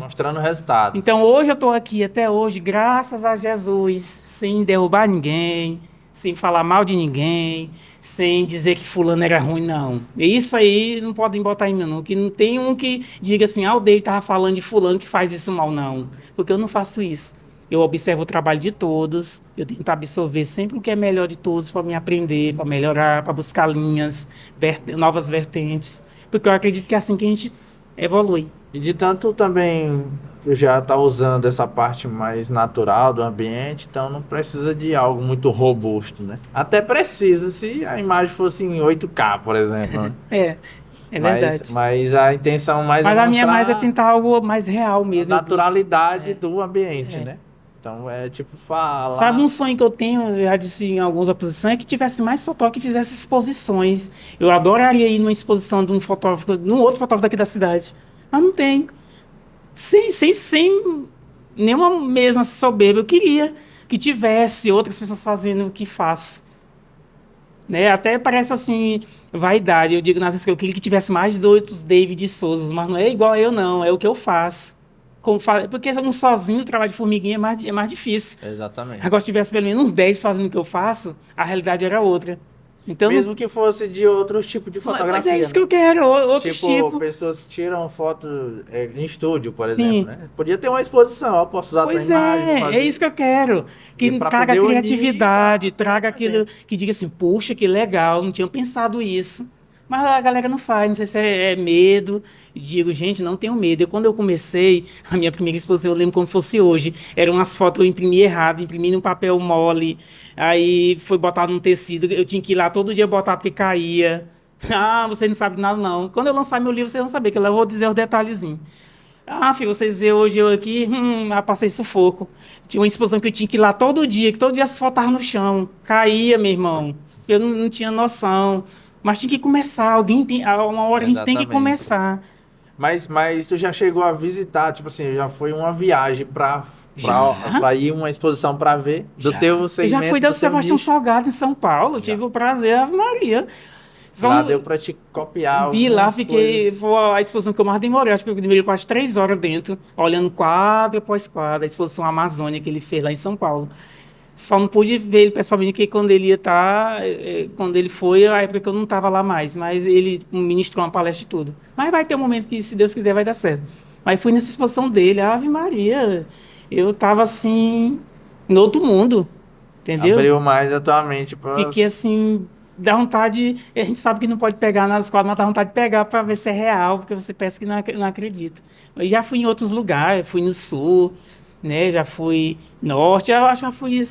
Mostrando o resultado. Então hoje eu estou aqui até hoje, graças a Jesus, sem derrubar ninguém, sem falar mal de ninguém, sem dizer que fulano era ruim, não. E isso aí não podem botar em mim, não. Que não tem um que diga assim, o Dave estava falando de fulano que faz isso mal, não. Porque eu não faço isso. Eu observo o trabalho de todos, eu tento absorver sempre o que é melhor de todos para me aprender, para melhorar, para buscar linhas, novas vertentes. Porque eu acredito que é assim que a gente evolui. E de tanto também já tá usando essa parte mais natural do ambiente, então não precisa de algo muito robusto, né? Até precisa se a imagem fosse em 8K, por exemplo, né? É verdade. Mas a intenção mais Mas é a minha mais é mostrar tentar algo mais real a mesmo. Eu busco. naturalidade do ambiente, né? Então é tipo falar... Sabe, um sonho que eu tenho, eu já disse em algumas oposições, é que tivesse mais fotógrafo que fizesse exposições. Eu adoraria ir numa exposição de um fotógrafo, de um outro fotógrafo daqui da cidade. Mas não tem. Sem nenhuma mesma soberba. Eu queria que tivesse outras pessoas fazendo o que faço. Né? Até parece assim, vaidade. Eu digo nas vezes que eu queria que tivesse mais de outros David Souza, mas não é igual eu, não. É o que eu faço. Porque um sozinho, o trabalho de formiguinha é mais difícil. Exatamente. Agora, se tivesse pelo menos uns 10 fazendo o que eu faço, a realidade era outra. Então, Mesmo que fosse de outro tipo de fotografia. mas é isso né? que eu quero, outro Tipo, pessoas que tiram foto em estúdio, por Sim. exemplo, né? Podia ter uma exposição, ó, posso usar a tua Pois imagem. é isso que eu quero. Que E pra traga poder unir, criatividade, traga aquilo exatamente. que diga assim, puxa, que legal, não tinha pensado isso. Mas a galera não faz, não sei se é medo. Eu digo, gente, não tenho medo. Quando eu comecei, a minha primeira exposição, eu lembro como fosse hoje. Eram umas fotos que eu imprimi errado, imprimi num papel mole, aí foi botado num tecido. Eu tinha que ir lá todo dia botar porque caía. Ah, você não sabe de nada, não. Quando eu lançar meu livro, vocês vão saber, que eu vou dizer os detalhezinhos. Ah, filho, vocês veem hoje eu aqui, passei sufoco. Tinha uma exposição que eu tinha que ir lá todo dia, que todo dia as fotos estavam no chão. Caía, meu irmão. Eu não tinha noção. Mas tinha que começar, uma hora a gente tem que Exatamente. começar. Mas tu já chegou a visitar, tipo assim, já foi uma viagem pra ir uma exposição pra ver do teu Eu segmento, já fui da do teu Sebastião nicho. Salgado em São Paulo, tive o prazer, Ave Maria. Só Lá no- deu pra te copiar Vi lá, algumas fiquei. coisas. Foi a exposição que eu mais demorei. Acho que eu demorei quase 3 horas dentro, olhando quadro após quadro. A exposição Amazônia que ele fez lá em São Paulo. Só não pude ver ele pessoalmente, porque quando ele ia estar. Quando ele foi, a época que eu não estava lá mais. Mas ele ministrou uma palestra e tudo. Mas vai ter um momento que, se Deus quiser, vai dar certo. Mas fui nessa exposição dele, Ave Maria. Eu estava assim. No outro mundo. Entendeu? Abriu mais a tua mente pra... Fiquei assim, dá vontade, a gente sabe que não pode pegar nas quadras, mas dá vontade de pegar para ver se é real, porque você pensa que não acredita. Eu já fui em outros lugares, fui no sul, né? Já fui norte, eu acho que já fui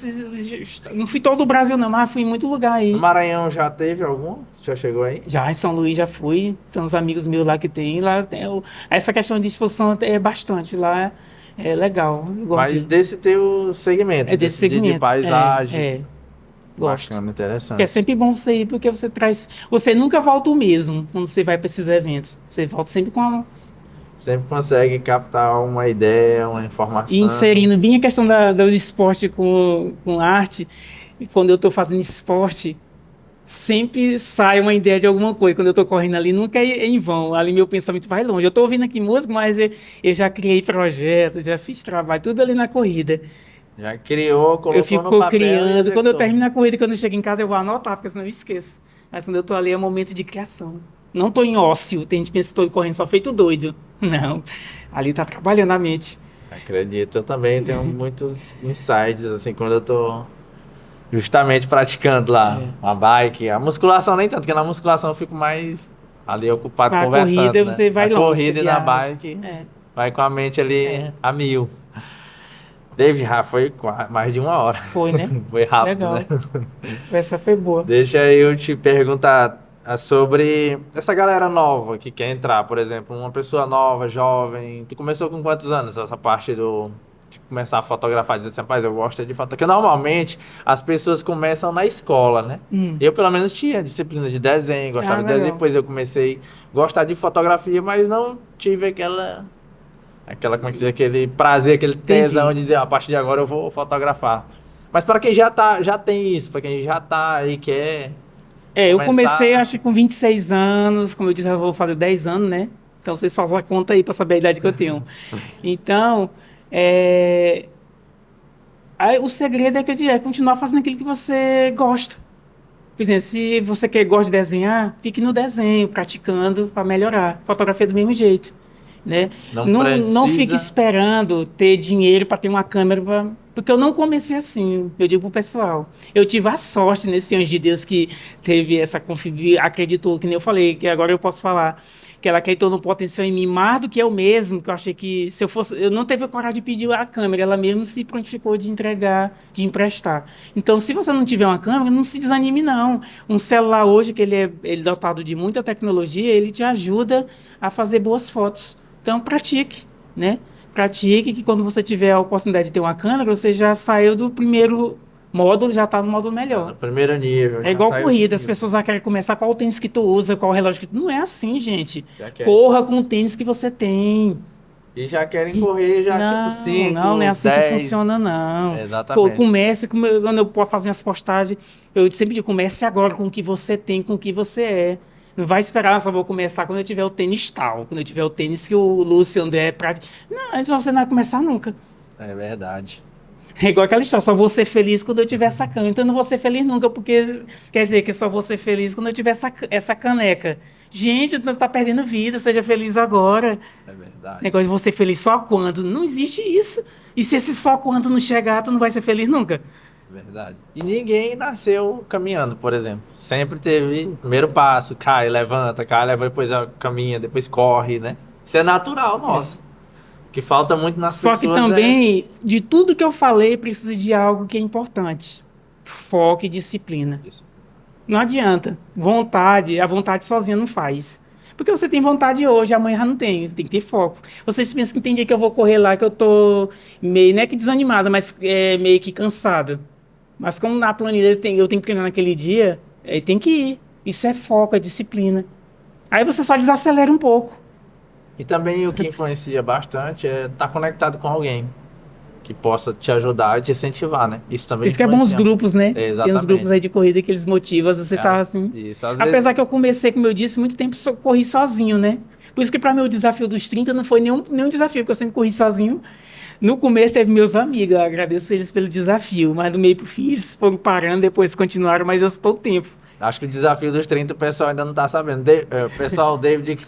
não fui todo o Brasil não, mas fui em muito lugar aí. No Maranhão já teve algum? Já chegou aí? Já em São Luís já fui, são os amigos meus lá que tem, lá tem essa questão de exposição é bastante lá, é legal. Eu gosto Mas desse teu segmento. é desse segmento. De paisagem. Gosto. Bacana, interessante. Porque é sempre bom você ir, porque você traz. Você nunca volta o mesmo quando você vai para esses eventos. Você volta sempre com a. Sempre consegue captar uma ideia, uma informação. E inserindo bem a questão do esporte com arte. E quando eu estou fazendo esporte, sempre sai uma ideia de alguma coisa. Quando eu estou correndo ali, nunca é em vão. Ali meu pensamento vai longe. Eu estou ouvindo aqui música, mas eu já criei projetos, já fiz trabalho, tudo ali na corrida. Já criou, colocou Eu fico no papel e criando. Quando eu executou. termino a corrida, quando eu chego em casa, eu vou anotar, porque senão eu esqueço. Mas quando eu tô ali, é um momento de criação. Não tô em ócio. Tem gente que pensa que tô correndo só feito doido. Não. Ali tá trabalhando a mente. Acredito, eu também tenho muitos insights, assim, quando eu tô justamente praticando lá uma bike. A musculação nem tanto, porque na musculação eu fico mais ali ocupado Na conversando, corrida né? você vai Na longe, corrida você e na viaja. bike, É, vai com a mente ali é, a mil. David, já foi mais de 1 hora. foi, né? Foi rápido, né? Legal. Essa foi boa. Deixa eu te perguntar sobre essa galera nova que quer entrar, por exemplo, uma pessoa nova, jovem. Tu começou com quantos anos essa parte de começar a fotografar, dizer assim, rapaz, eu gosto de fotografar. Porque normalmente as pessoas começam na escola, né? Hum. Eu, pelo menos, tinha disciplina de desenho, Ah, gostava de desenho, legal. depois eu comecei a gostar de fotografia, mas não tive aquela, como é que se diz, aquele prazer, aquele tesão Entendi. de dizer, "Ah, a partir de agora eu vou fotografar." Mas para quem já tem isso, para quem já tá aí, quer É, eu comecei, começar. acho que com 26 anos, como eu disse, eu vou fazer 10 anos, né? Então vocês fazem a conta aí para saber a idade que eu tenho. Então, é, aí, o segredo é, é continuar fazendo aquilo que você gosta. Por exemplo, se você gosta de desenhar, fique no desenho, praticando para melhorar. Fotografia é do mesmo jeito, né? Não Não fique precisa. esperando ter dinheiro para ter uma câmera, porque eu não comecei assim. Eu digo pro pessoal. Eu tive a sorte nesse anjo de Deus que teve essa confiança, acreditou, que nem eu falei, que agora eu posso falar, que ela acreditou no potencial em mim mais do que eu mesmo, que eu achei que se eu fosse, eu não teve a coragem de pedir a câmera, ela mesmo se prontificou de entregar, de emprestar. Então, se você não tiver uma câmera, não se desanime não. Um celular hoje que ele é dotado de muita tecnologia, ele te ajuda a fazer boas fotos. Então, pratique, né? Pratique que quando você tiver a oportunidade de ter uma câmera, você já saiu do primeiro módulo, já está no módulo Tá melhor. no primeiro nível, É já igual saiu do corrida, as nível. pessoas já querem começar qual o tênis que tu usa, qual o relógio que tu... Não é assim, gente. Já querem. Corra com o tênis que você tem. E já querem correr já tipo Não é 5, assim que 10. funciona, não. Exatamente. Comece, quando eu posso fazer minhas postagens, eu sempre digo, comece agora com o que você tem, com o que você é. Não vai esperar, só vou começar quando eu tiver o tênis tal, quando eu tiver o tênis que o Lúcio André... Não, antes você não vai começar nunca. É verdade. É igual aquela história, só vou ser feliz quando eu tiver essa caneca. Então eu não vou ser feliz nunca, porque quer dizer que só vou ser feliz quando eu tiver essa caneca. Gente, tu tá perdendo vida, seja feliz agora. É verdade. Negócio de você ser feliz só quando. Não existe isso. E se esse só quando não chegar, tu não vai ser feliz nunca. Verdade. E ninguém nasceu caminhando, por exemplo. Sempre teve primeiro passo, cai, levanta, depois caminha, depois corre, né? Isso é natural, É. nossa. O que falta muito nas Só que pessoas é esse. também, de tudo que eu falei, precisa de algo que é importante. Foco e disciplina. Isso. Não adianta. Vontade, a vontade sozinha não faz. Porque você tem vontade hoje, amanhã já não tem. Tem que ter foco. Vocês pensam que tem dia que eu vou correr lá, que eu tô meio, não é que desanimada, mas meio que cansada. Mas como na planilha eu tenho que treinar naquele dia, tem que ir. Isso é foco, é disciplina. Aí você só desacelera um pouco. E também o que influencia bastante é estar conectado com alguém que possa te ajudar e te incentivar, né? Isso Por também isso que é bom os influencia. grupos, né? É, Tem uns grupos exatamente. aí de corrida que eles motivam, você tá É, assim. isso, às vezes. Apesar que eu comecei, como eu disse, muito tempo corri sozinho, né? Por isso que para mim o desafio dos 30 não foi nenhum desafio, porque eu sempre corri sozinho. No começo teve meus amigos, eu agradeço eles pelo desafio, mas do meio pro fim eles foram parando, depois continuaram, mas eu estou o tempo. Acho que o desafio dos 30 o pessoal ainda não tá sabendo. O pessoal, o David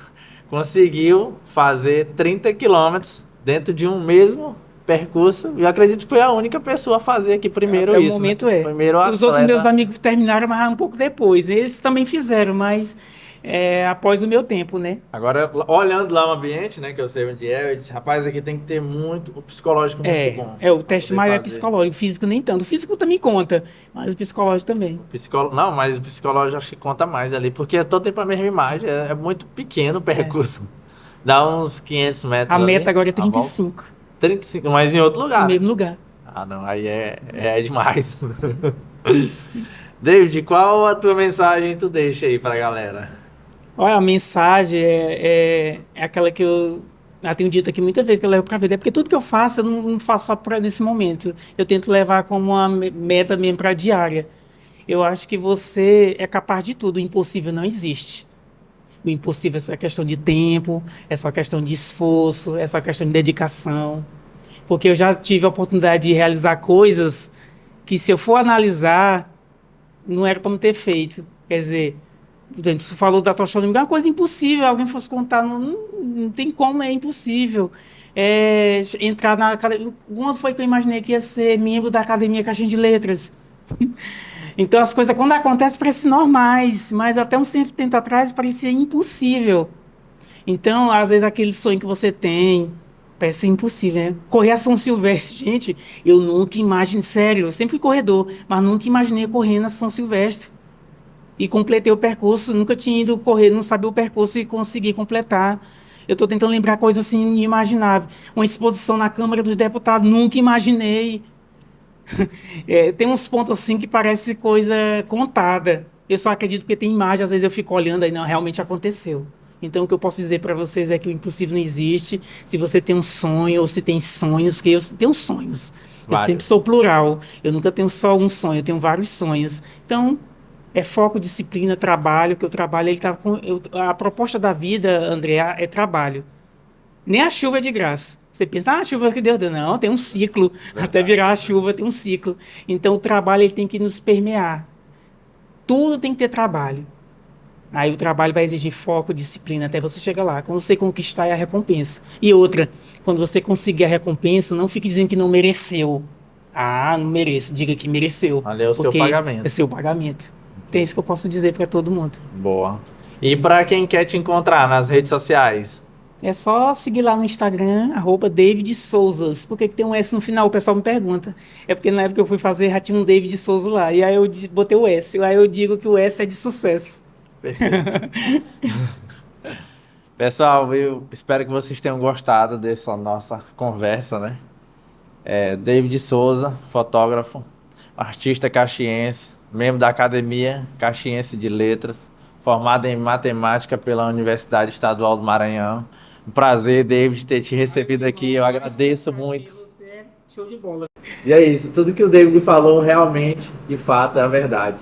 conseguiu fazer 30 quilômetros dentro de um mesmo percurso. E eu acredito que foi a única pessoa a fazer aqui primeiro Até o isso, né? momento é. Primeiro Os outros meus atleta. amigos terminaram, mas um pouco depois. Eles também fizeram, mas após o meu tempo, né? Agora, olhando lá o ambiente, né, que eu sei onde é, eu disse, rapaz, aqui tem que ter o psicológico muito bom. O Pra teste poder maior é fazer. psicológico, o físico nem tanto. O físico também conta, mas o psicológico também. Não, mas o psicológico acho que conta mais ali, porque é todo tempo a mesma imagem, é muito pequeno o É. percurso. Dá uns 500 A metros meta ali, agora é a volta. 35, 35, mas em outro no lugar, né? mesmo lugar. Ah, não, aí é demais. David, qual a tua mensagem tu deixa aí pra galera? Olha, a mensagem é aquela que eu tenho dito aqui muitas vezes, que eu levo para a vida. É porque tudo que eu faço, eu não faço só para nesse momento. Eu tento levar como uma meta mesmo para a diária. Eu acho que você é capaz de tudo, o impossível não existe. O impossível é só questão de tempo, é só questão de esforço, é só questão de dedicação. Porque eu já tive a oportunidade de realizar coisas que, se eu for analisar, não era para não ter feito. Quer dizer, você falou da tocha olímpica, é uma coisa impossível. Alguém fosse contar, não tem como, é impossível. Entrar na academia. Quando foi que eu imaginei que ia ser membro da Academia Caixinha de Letras? Então as coisas quando acontecem parecem normais, mas até um certo tempo atrás parecia impossível. Então, às vezes aquele sonho que você tem parece impossível, né? Correr a São Silvestre, gente, eu nunca imaginei, sério, eu sempre fui corredor, mas nunca imaginei correr na São Silvestre. E completei o percurso, nunca tinha ido correr, não sabia o percurso e consegui completar. Eu estou tentando lembrar coisas assim inimagináveis. Uma exposição na Câmara dos Deputados, nunca imaginei. Tem uns pontos assim que parece coisa contada. Eu só acredito porque tem imagem, às vezes eu fico olhando e não, realmente aconteceu. Então o que eu posso dizer para vocês é que o impossível não existe. Se você tem um sonho ou se tem sonhos, porque eu tenho sonhos. Eu sempre sou plural. Eu nunca tenho só um sonho, eu tenho vários sonhos. Então, é foco, disciplina, trabalho, que o trabalho ele tá a proposta da vida, André, é trabalho. Nem a chuva é de graça. Você pensa, a chuva que Deus deu. Não, tem um ciclo. Verdade. Até virar a chuva tem um ciclo. Então o trabalho ele tem que nos permear. Tudo tem que ter trabalho. Aí o trabalho vai exigir foco, disciplina, até você chegar lá. Quando você conquistar, é a recompensa. E outra, quando você conseguir a recompensa, não fique dizendo que não mereceu. Ah, não mereço. Diga que mereceu. Ali é o seu pagamento. É seu pagamento. É isso que eu posso dizer para todo mundo. Boa. E para quem quer te encontrar nas redes sociais? É só seguir lá no Instagram, @DavidSouzas. Por que tem um S no final? O pessoal me pergunta. É porque na época que eu fui fazer, já tinha um David Souza lá. E aí eu botei o S. Aí eu digo que o S é de sucesso. Perfeito. Pessoal, eu espero que vocês tenham gostado dessa nossa conversa, né? David Souza, fotógrafo, artista caxiense, membro da Academia Caxiense de Letras, formado em matemática pela Universidade Estadual do Maranhão. Um prazer, David, ter te recebido aqui. Eu agradeço muito. Você é show de bola. E é isso, tudo que o David falou realmente, de fato, é a verdade.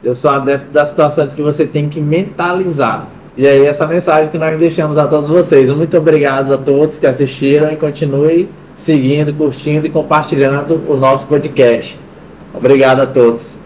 Eu sou adepto da situação de que você tem que mentalizar. E aí essa mensagem que nós deixamos a todos vocês. Muito obrigado a todos que assistiram e continue seguindo, curtindo e compartilhando o nosso podcast. Obrigado a todos.